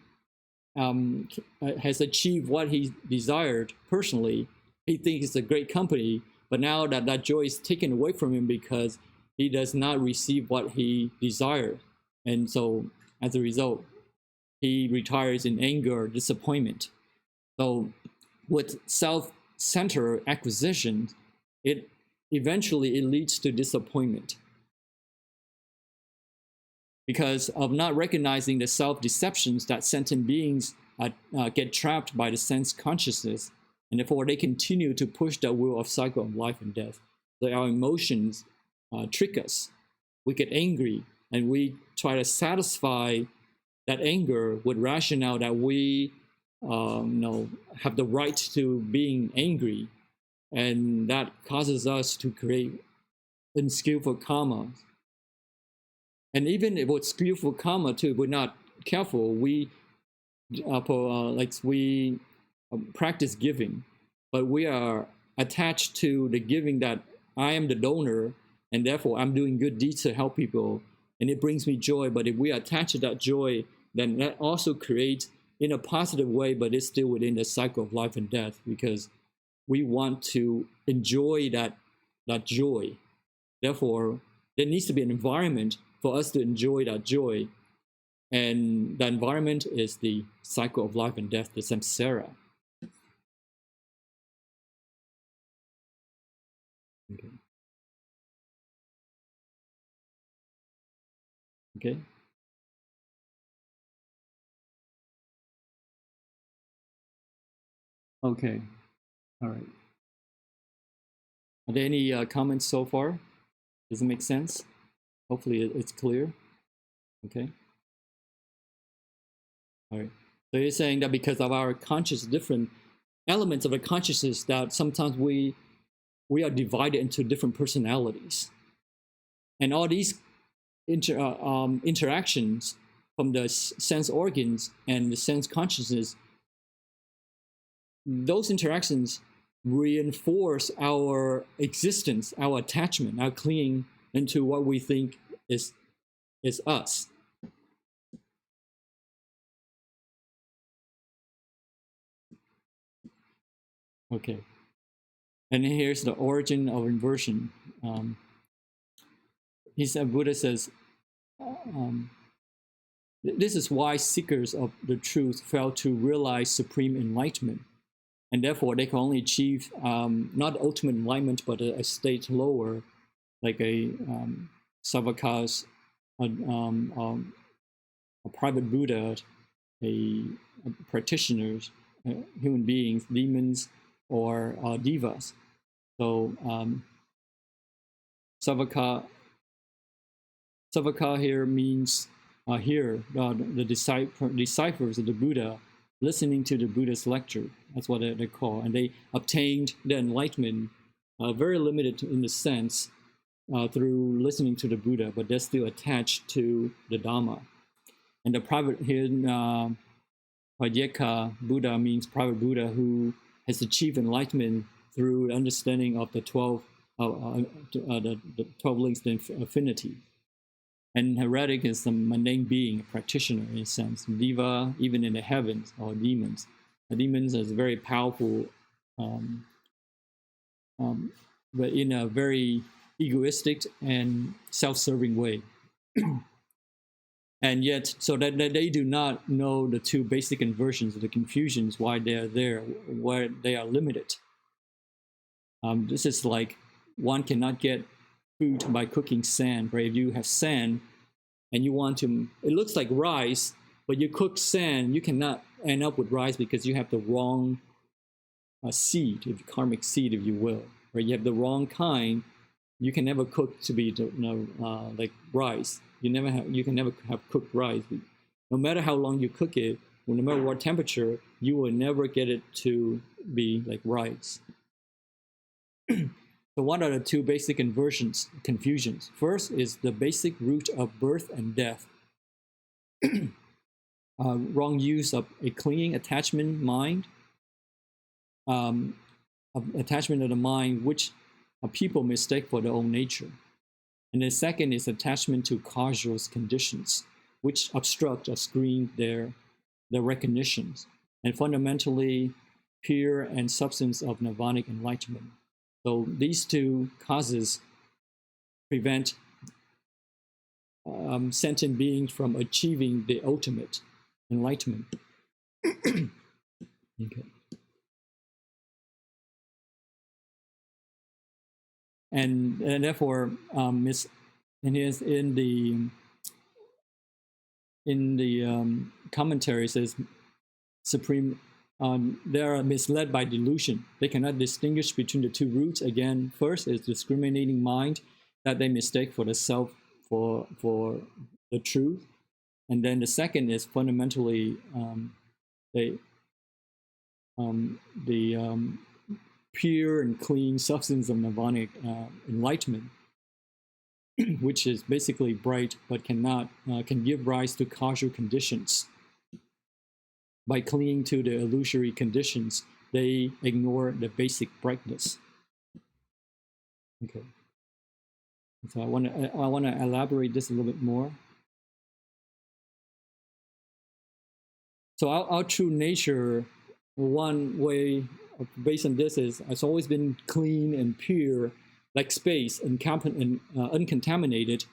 has achieved what he desired personally. He thinks it's a great company, but now that joy is taken away from him because he does not receive what he desired. And so as a result, he retires in anger or disappointment. So with self-centered acquisition, it eventually leads to disappointment. because of not recognizing the self-deceptions that sentient beings get trapped by the sense consciousness, and therefore they continue to push the wheel of cycle of life and death. So our emotions trick us. We get angry, and we try to satisfy that anger with rationale that we have the right to being angry, and that causes us to create unskillful karma. And even if it's skillful karma too, if we're not careful, we practice giving, but we are attached to the giving that I am the donor, and therefore I'm doing good deeds to help people, and it brings me joy. But if we attach to that joy, then that also creates in a positive way, but it's still within the cycle of life and death, because we want to enjoy that joy. Therefore, there needs to be an environment for us to enjoy that joy. And the environment is the cycle of life and death, the samsara. Okay. Okay. Okay. All right. Are there any comments so far? Does it make sense? Hopefully it's clear. Okay. All right. So you're saying that because of our conscious, different elements of the consciousness, that sometimes we are divided into different personalities, and all these interactions from the sense organs and the sense consciousness, those interactions reinforce our existence, our attachment, our clinging into what we think is us. Okay. And here's the origin of inversion. Buddha says, this is why seekers of the truth fail to realize supreme enlightenment, and therefore they can only achieve not ultimate enlightenment, but a state lower, like a Savakas, a private Buddha, a practitioners, human beings, demons, or devas. So Savaka here means the disciples of the Buddha listening to the Buddha's lecture. That's what they call, and they obtained the enlightenment, very limited in the sense, through listening to the Buddha, but they're still attached to the Dharma. And the private here, Vajeka Buddha means private Buddha who has achieved enlightenment through understanding of the 12 links to infinity. And heretic is a mundane being, a practitioner in a sense. Deva, even in the heavens, or demons. The demons is very powerful, but in a very egoistic and self-serving way. And yet, so that they do not know the two basic inversions, the confusions, why they are there, why they are limited. This is like one cannot get food by cooking sand, right? If you have sand and you want to, it looks like rice, but you cook sand, you cannot end up with rice because you have the wrong seed, karmic seed, if you will, right? You have the wrong kind. You can never cook to be like rice. You can never have cooked rice. No matter how long you cook it, or no matter what temperature, you will never get it to be like rice. So what are the two basic confusions? First is the basic root of birth and death. Wrong use of a clinging attachment mind, attachment of the mind, which people mistake for their own nature. And the second is attachment to causal conditions, which obstruct or screen their recognitions, and fundamentally pure and substance of nirvanic enlightenment. So these two causes prevent sentient beings from achieving the ultimate enlightenment. Okay. And therefore, in in the commentary says supreme. They are misled by delusion. They cannot distinguish between the two roots. Again, first is discriminating mind that they mistake for the self, for the truth, and then the second is fundamentally they the pure and clean substance of nirvanic enlightenment, which is basically bright but can give rise to causal conditions. By clinging to the illusory conditions, they ignore the basic brightness. Okay. So I want to elaborate this a little bit more. So our true nature, one way based on this is it's always been clean and pure, like space, and uncontaminated.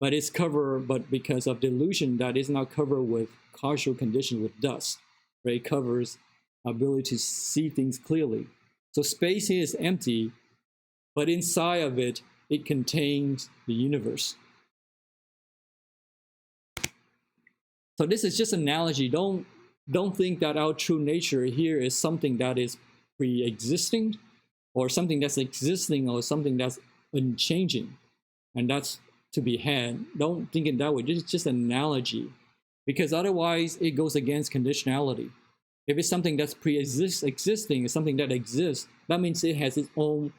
But it's covered, but because of delusion, that is not covered with causal conditions, with dust. Right? It covers ability to see things clearly. So space here is empty, but inside of it, it contains the universe. So this is just an analogy. Don't think that our true nature here is something that is pre-existing, or something that's existing, or something that's unchanging, and that's to be had. Don't think it that way. This is just an analogy, because otherwise it goes against conditionality. If it's something that's pre-existing, it's something that exists, that means it has its own,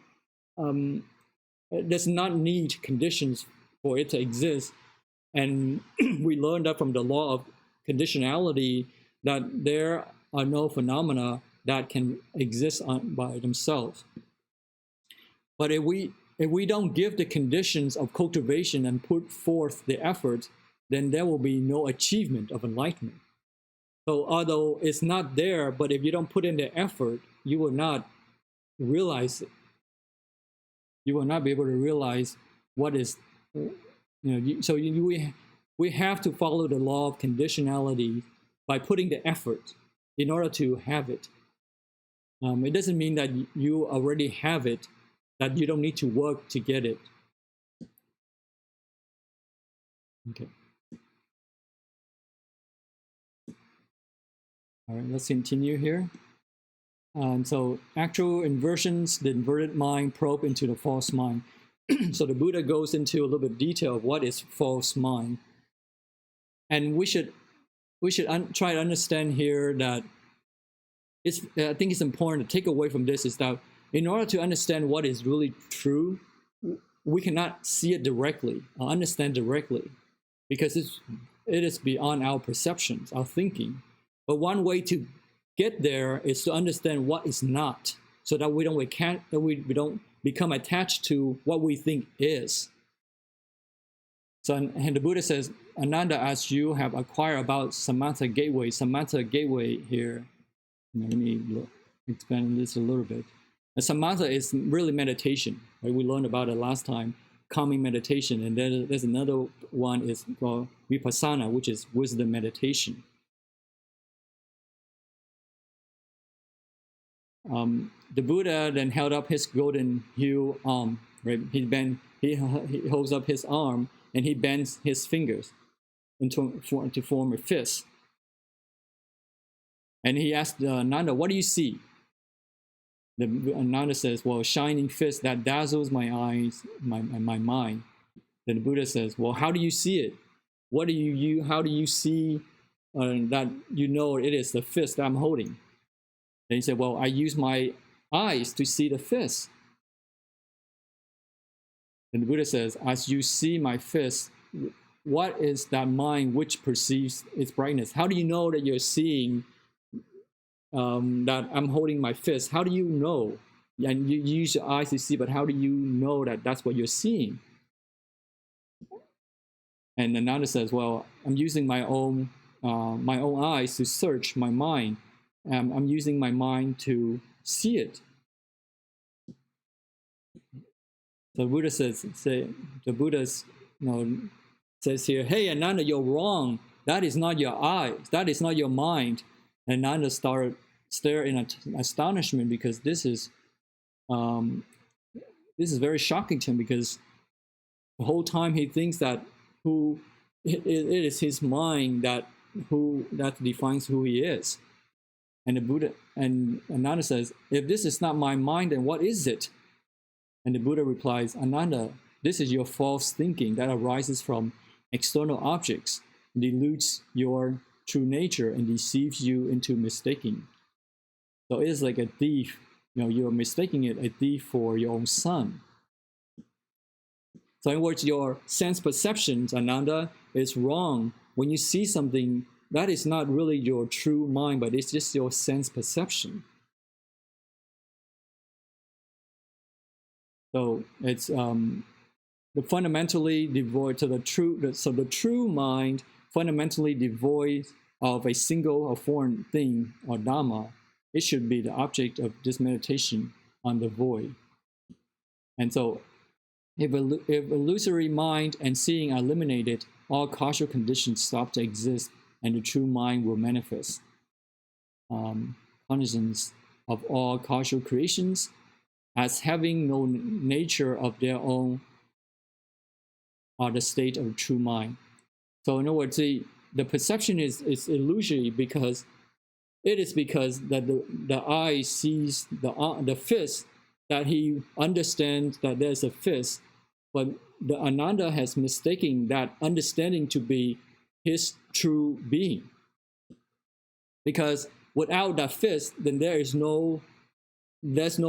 does not need conditions for it to exist. And we learned that from the law of conditionality, that there are no phenomena that can exist by themselves. But if we don't give the conditions of cultivation and put forth the effort, then there will be no achievement of enlightenment. So although it's not there, but if you don't put in the effort, you will not realize it. You will not be able to realize what is, we have to follow the law of conditionality by putting the effort in order to have it. It doesn't mean that you already have it, that you don't need to work to get it. Okay. All right, let's continue here. So actual inversions, the inverted mind probe into the false mind. So the Buddha goes into a little bit of detail of what is false mind. And we should try to understand here that I think it's important to take away from this is that in order to understand what is really true, we cannot see it directly or understand directly, because it is beyond our perceptions, our thinking. But one way to get there is to understand what is not, so that we don't become attached to what we think is. So, and the Buddha says, Ananda, as you have acquired about Samatha gateway here, let me expand this a little bit. And Samatha is really meditation, right? We learned about it last time, calming meditation, and then there's another one is called Vipassana, which is wisdom meditation. The Buddha then held up his golden hue arm, right? He holds up his arm and he bends his fingers to form a fist. And he asked Nanda, what do you see? Nanda says, well, a shining fist that dazzles my eyes, my mind. Then the Buddha says, well, how do you see it? How do you see that you know it is the fist that I'm holding? And he said, well, I use my eyes to see the fist. And the Buddha says, as you see my fist, what is that mind which perceives its brightness? How do you know that you're seeing that I'm holding my fist? How do you know? And you use your eyes to see, but how do you know that that's what you're seeing? And Ananda says, well, I'm using my own eyes to search my mind. I'm using my mind to see it. The Buddha says here, hey, Ananda, you're wrong. That is not your eyes. That is not your mind. And Ananda started stare in astonishment, because this is very shocking to him, because the whole time he thinks that who it is his mind that defines who he is. And the Buddha and Ananda says, if this is not my mind, then what is it? And the Buddha replies, Ananda, this is your false thinking that arises from external objects, deludes your true nature, and deceives you into mistaking. So it is like a thief. You're mistaking it a thief for your own son. So in other words, your sense perceptions, Ananda, is wrong. When you see something, that is not really your true mind, but it's just your sense perception. So it's the fundamentally devoid to the true. So the true mind, fundamentally devoid of a single or foreign thing or Dharma, it should be the object of this meditation on the void. And so, if illusory mind and seeing are eliminated, all causal conditions stop to exist, and the true mind will manifest. Consciousness of all causal creations as having no nature of their own are the state of true mind. So in other words, the perception is illusory because that the eye sees the fist, that he understands that there's a fist, but the Ananda has mistaken that understanding to be his true being. Because without that fist, then there's no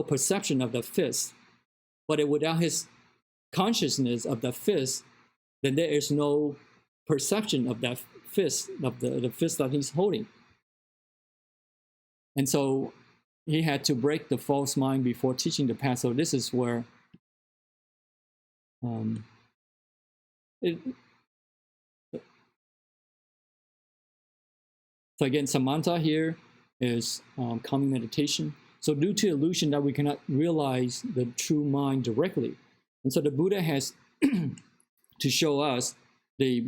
perception of the fist. But without his consciousness of the fist, then there is no perception of that fist, of the fist that he's holding. And so he had to break the false mind before teaching the path. So this is where so again, Samantha here is calming meditation. So due to illusion that we cannot realize the true mind directly. And so the Buddha has to show us the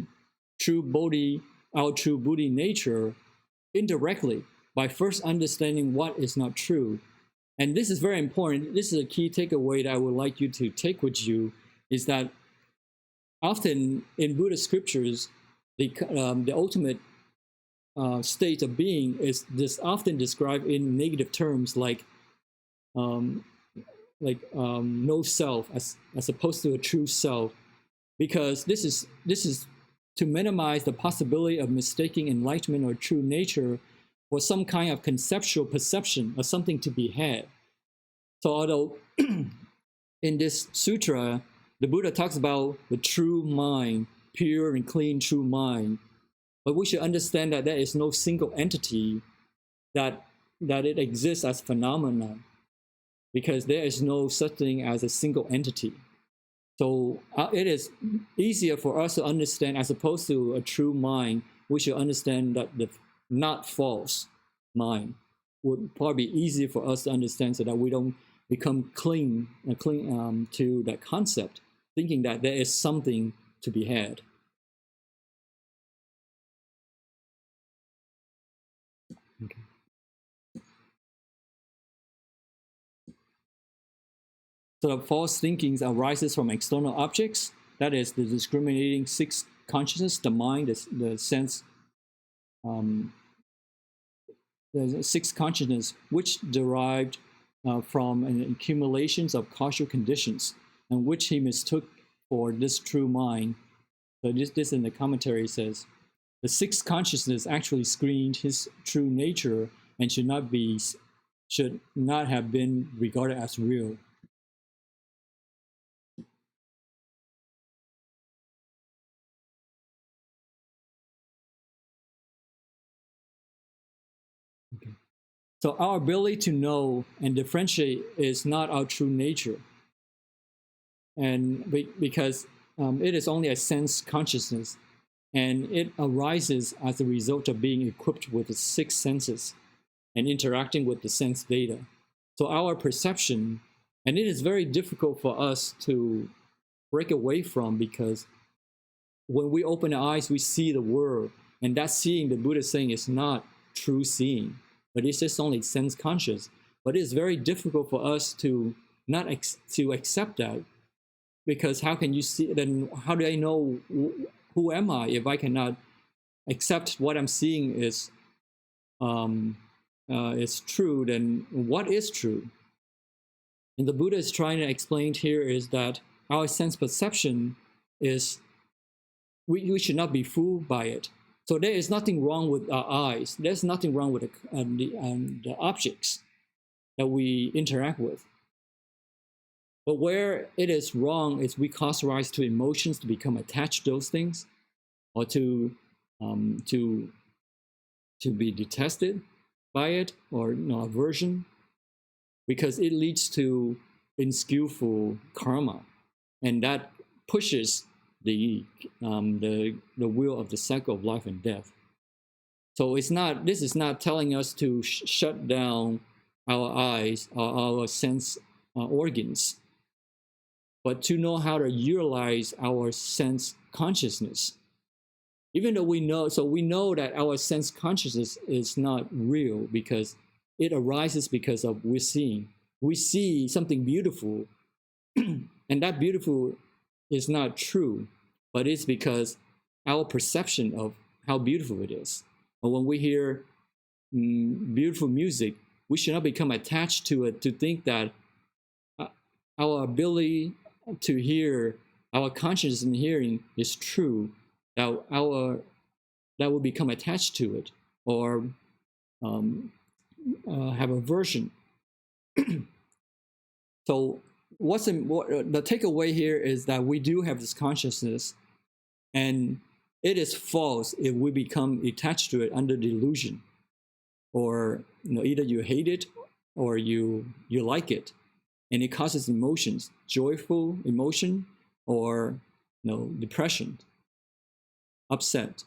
true Bodhi, our true Buddhi nature indirectly by first understanding what is not true. And this is very important. This is a key takeaway that I would like you to take with you, is that often in Buddhist scriptures, the ultimate state of being is often described in negative terms like no self as opposed to a true self, because this is to minimize the possibility of mistaking enlightenment or true nature for some kind of conceptual perception of something to be had. So although in this sutra, the Buddha talks about the true mind, pure and clean true mind, but we should understand that there is no single entity that it exists as phenomena, because there is no such thing as a single entity. So it is easier for us to understand, as opposed to a true mind, we should understand that the not false mind would probably be easier for us to understand, so that we don't become cling to that concept, thinking that there is something to be had. Okay. So the false thinking arises from external objects, that is the discriminating six consciousness, the mind, the sense, the six consciousness, which derived from an accumulations of causal conditions, and which he mistook for this true mind. So this in the commentary says, the sixth consciousness actually screened his true nature and should not have been regarded as real. Okay. So our ability to know and differentiate is not our true nature, and because it is only a sense consciousness, and it arises as a result of being equipped with the six senses and interacting with the sense data. So our perception, and it is very difficult for us to break away from, because when we open our eyes, we see the world, and that seeing, the Buddha is saying, is not true seeing, but it's just only sense conscious. But it's very difficult for us to to accept that, because how can you see? Then how do I know who am I if I cannot accept what I'm seeing is true? Then what is true? And the Buddha is trying to explain here is that our sense perception is, we should not be fooled by it. So there is nothing wrong with our eyes. There's nothing wrong with the objects that we interact with. But where it is wrong is we cause rise to emotions to become attached to those things, or to be detested by it, or aversion, because it leads to unskillful karma, and that pushes the wheel of the cycle of life and death. So this is not telling us to shut down our eyes or our sense organs, but to know how to utilize our sense consciousness. Even though we know that our sense consciousness is not real, because it arises because of we see something beautiful, and that beautiful is not true, but it's because our perception of how beautiful it is. Or when we hear beautiful music, we should not become attached to it to think that our ability to hear, our consciousness in hearing is true, that will become attached to it, or have aversion. So the takeaway here is that we do have this consciousness, and it is false if we become attached to it under delusion, or either you hate it or you like it, and it causes emotions, joyful emotion, or depression, upset,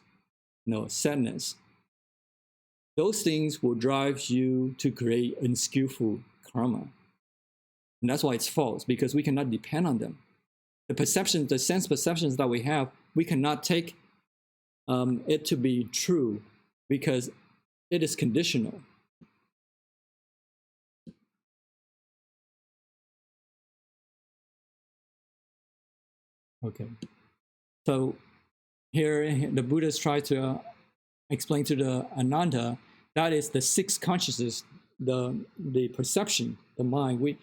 sadness. Those things will drive you to create unskillful karma. And that's why it's false, because we cannot depend on them. The perceptions, the sense perceptions that we have, we cannot take it to be true, because it is conditional. Okay. So here the Buddhist try to explain to the Ananda, that is the sixth consciousness, the perception, the mind.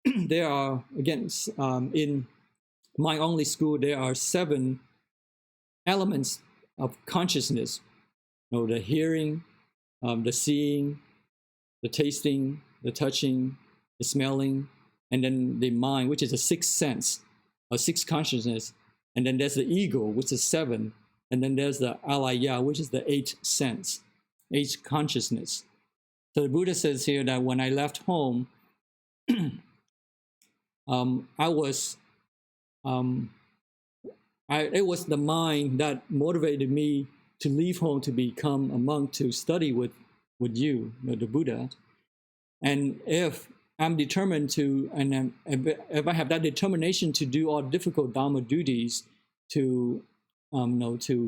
There are, again, in Mind Only School, there are 7 elements of consciousness. The hearing, the seeing, the tasting, the touching, the smelling, and then the mind, which is a sixth sense, a sixth consciousness. And then there's the ego, which is 7. And then there's the alaya, which is the 8th sense, 8th consciousness. So the Buddha says here that when I left home, it was the mind that motivated me to leave home, to become a monk, to study with you, the Buddha. And if I'm determined to, and if I have that determination to do all difficult Dharma duties, to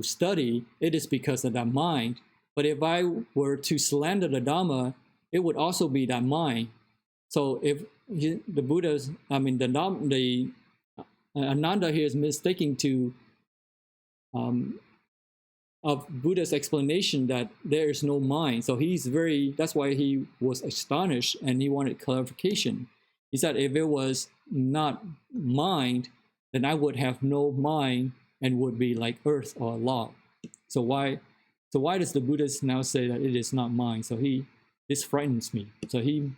study, it is because of that mind. But if I were to slander the Dharma, it would also be that mind. So if the Buddha's, the Ananda here is mistaking to of Buddha's explanation that there is no mind. So that's why he was astonished and he wanted clarification. He said, if it was not mind, then I would have no mind and would be like earth or log. So why does the Buddhist now say that it is not mind? So this frightens me. So he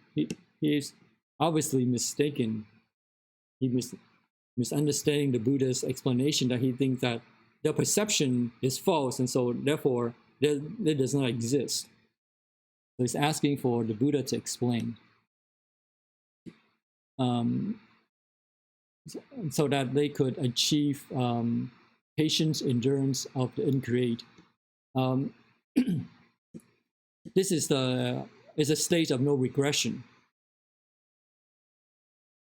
is obviously mistaken. He misunderstanding the Buddha's explanation, that he thinks that the perception is false, and so therefore it does not exist. So he's asking for the Buddha to explain, so that they could achieve patience, endurance of the uncreate. This is a state of no regression.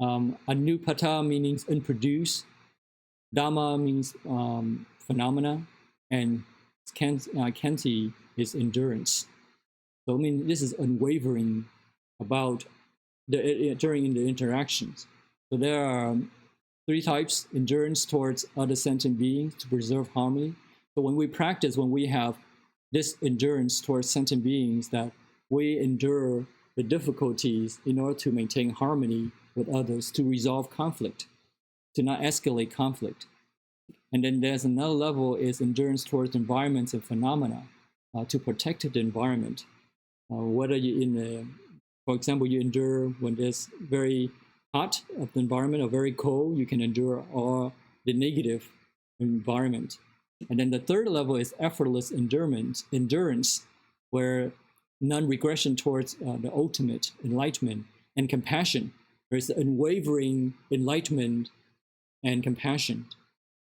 Anupata means unproduced. Dhamma means phenomena, and Kenti is endurance. So this is unwavering about during the interactions. So there are 3 types: endurance towards other sentient beings to preserve harmony, So when we practice, when we have this endurance towards sentient beings, that we endure the difficulties in order to maintain harmony with others, to resolve conflict, to not escalate conflict. And then there's another level is endurance towards environments and phenomena, to protect the environment. Whether you for example, you endure when there's very hot of the environment or very cold, you can endure all the negative environment. And then the third level is effortless endurance, where non-regression towards the ultimate enlightenment and compassion. There's unwavering enlightenment and compassion.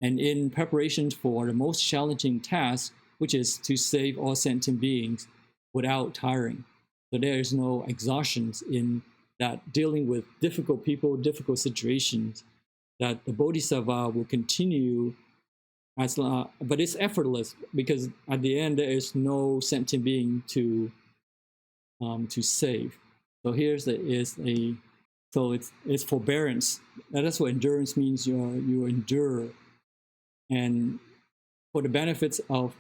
And in preparation for the most challenging task, which is to save all sentient beings without tiring. So there is no exhaustion in that dealing with difficult people, difficult situations, that the Bodhisattva will continue but it's effortless, because at the end there is no sentient being to save. So it's forbearance. That's what endurance means. You endure, and for the benefits of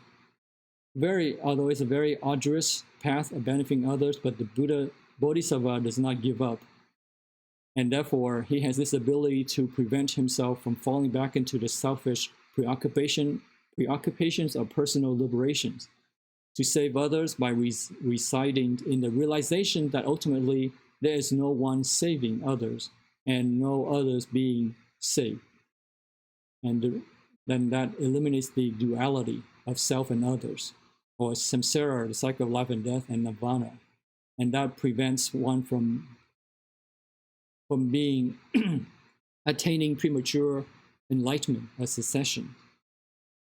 although it's a very arduous path of benefiting others, but the Bodhisattva does not give up. And therefore, he has this ability to prevent himself from falling back into the selfish preoccupations of personal liberations, to save others by residing in the realization that ultimately there is no one saving others and no others being saved. And then that eliminates the duality of self and others, or samsara, the cycle of life and death, and nirvana. And that prevents one from being attaining premature enlightenment or cessation,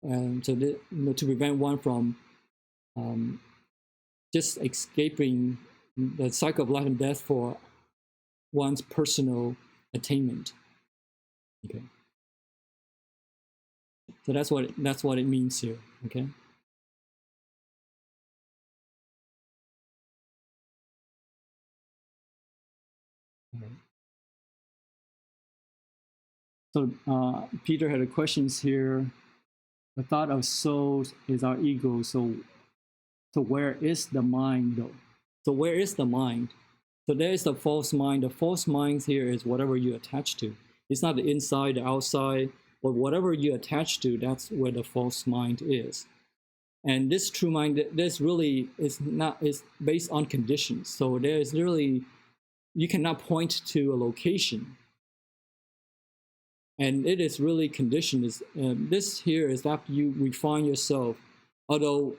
and to prevent one from just escaping the cycle of life and death for one's personal attainment. Okay, so that's what it means here. Okay. So Peter had a questions here. The thought of soul is our ego. So where is the mind though? So where is the mind? So there is the false mind. The false mind here is whatever you attach to. It's not the inside, the outside, but whatever you attach to, that's where the false mind is. And this true mind, this really is based on conditions. So there is really, you cannot point to a location. And it is really conditioned. This here is after you refine yourself. Although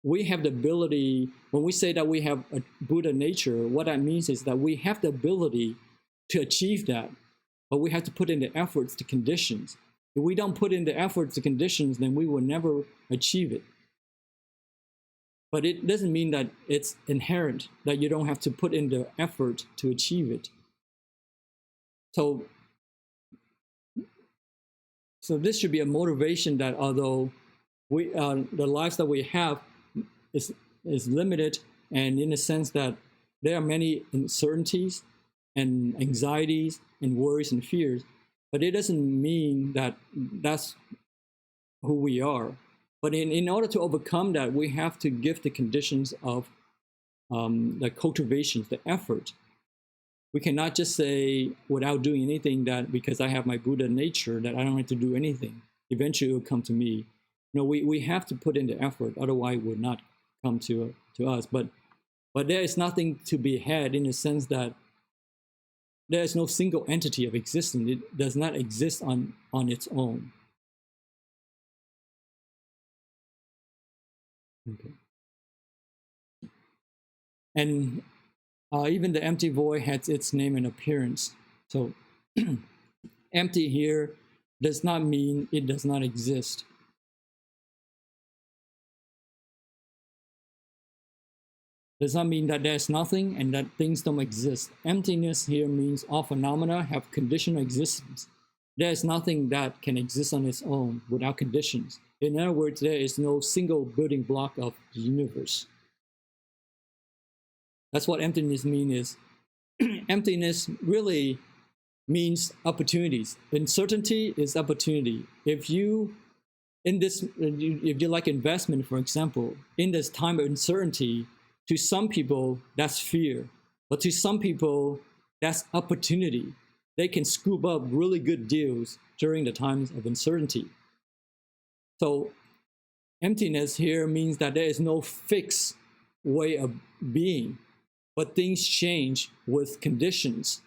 we have the ability, when we say that we have a Buddha nature, what that means is that we have the ability to achieve that, but we have to put in the efforts to conditions. If we don't put in the efforts to conditions, then we will never achieve it. But it doesn't mean that it's inherent, that you don't have to put in the effort to achieve it. So this should be a motivation that although the lives that we have is limited, and in the sense that there are many uncertainties and anxieties and worries and fears, but it doesn't mean that that's who we are. But in order to overcome that, we have to give the conditions of the cultivations, the effort. We cannot just say, without doing anything, that because I have my Buddha nature, that I don't have to do anything. Eventually it will come to me. No, we have to put in the effort, otherwise it would not come to us. But there is nothing to be had, in the sense that there is no single entity of existence. It does not exist on its own. Okay. And even the empty void has its name and appearance. So empty here does not mean it does not exist. Does not mean that there's nothing and that things don't exist. Emptiness here means all phenomena have conditional existence. There is nothing that can exist on its own without conditions. In other words, there is no single building block of the universe. That's what emptiness means. Emptiness really means opportunities. Uncertainty is opportunity. If you in this, if you like investment, for example, in this time of uncertainty, to some people, that's fear. But to some people, that's opportunity. They can scoop up really good deals during the times of uncertainty. So emptiness here means that there is no fixed way of being, but things change with conditions.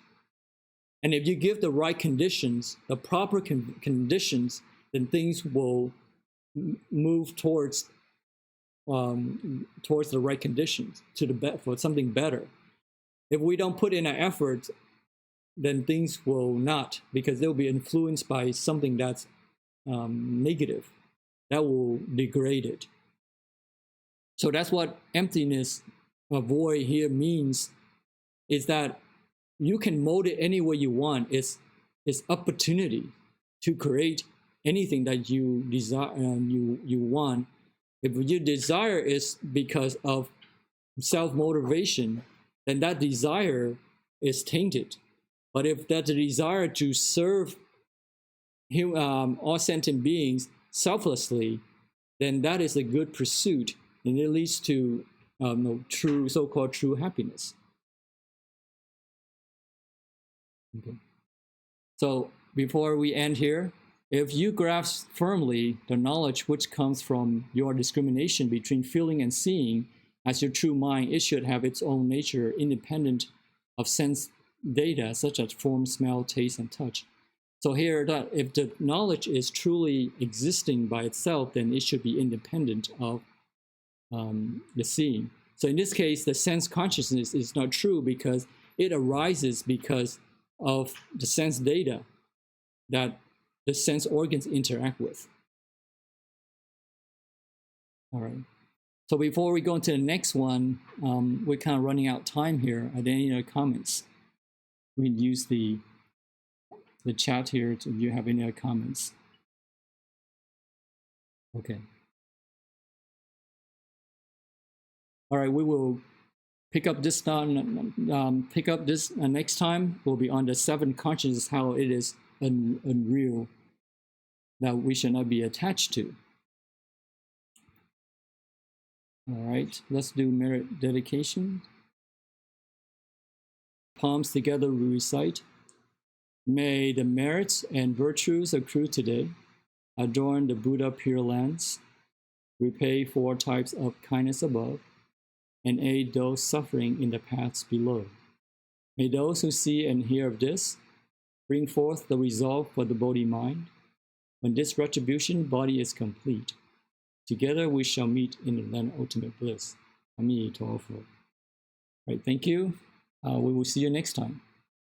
And if you give the right conditions, the proper conditions, then things will move towards the right conditions for something better. If we don't put in an effort, then things will not, because they'll be influenced by something that's negative, that will degrade it. So that's what emptiness, void here means, is that you can mold it any way you want. It's opportunity to create anything that you desire and you want. If your desire is because of self-motivation, then that desire is tainted. But if that's a desire to serve all sentient beings selflessly, then that is a good pursuit, and it leads to true, so-called true happiness. Okay. So before we end here, if you grasp firmly the knowledge which comes from your discrimination between feeling and seeing as your true mind, it should have its own nature independent of sense data such as form, smell, taste, and touch. So here, that if the knowledge is truly existing by itself, then it should be independent of the seeing. So in this case, the sense consciousness is not true because it arises because of the sense data that the sense organs interact with. All right. So before we go into the next one, we're kind of running out of time here. Are there any other comments? We can use the chat here if you have any other comments. Okay. All right, we will pick up this next time. We'll be on the seven consciousness, how it is unreal, that we should not be attached to. All right, let's do merit dedication. Palms together, we recite. May the merits and virtues accrue today adorn the Buddha Pure Lands, repay 4 types of kindness above, and aid those suffering in the paths below. May those who see and hear of this bring forth the resolve for the Bodhi mind. When this retribution body is complete, together we shall meet in the land of ultimate bliss. Amida Society. Right, thank you. We will see you next time.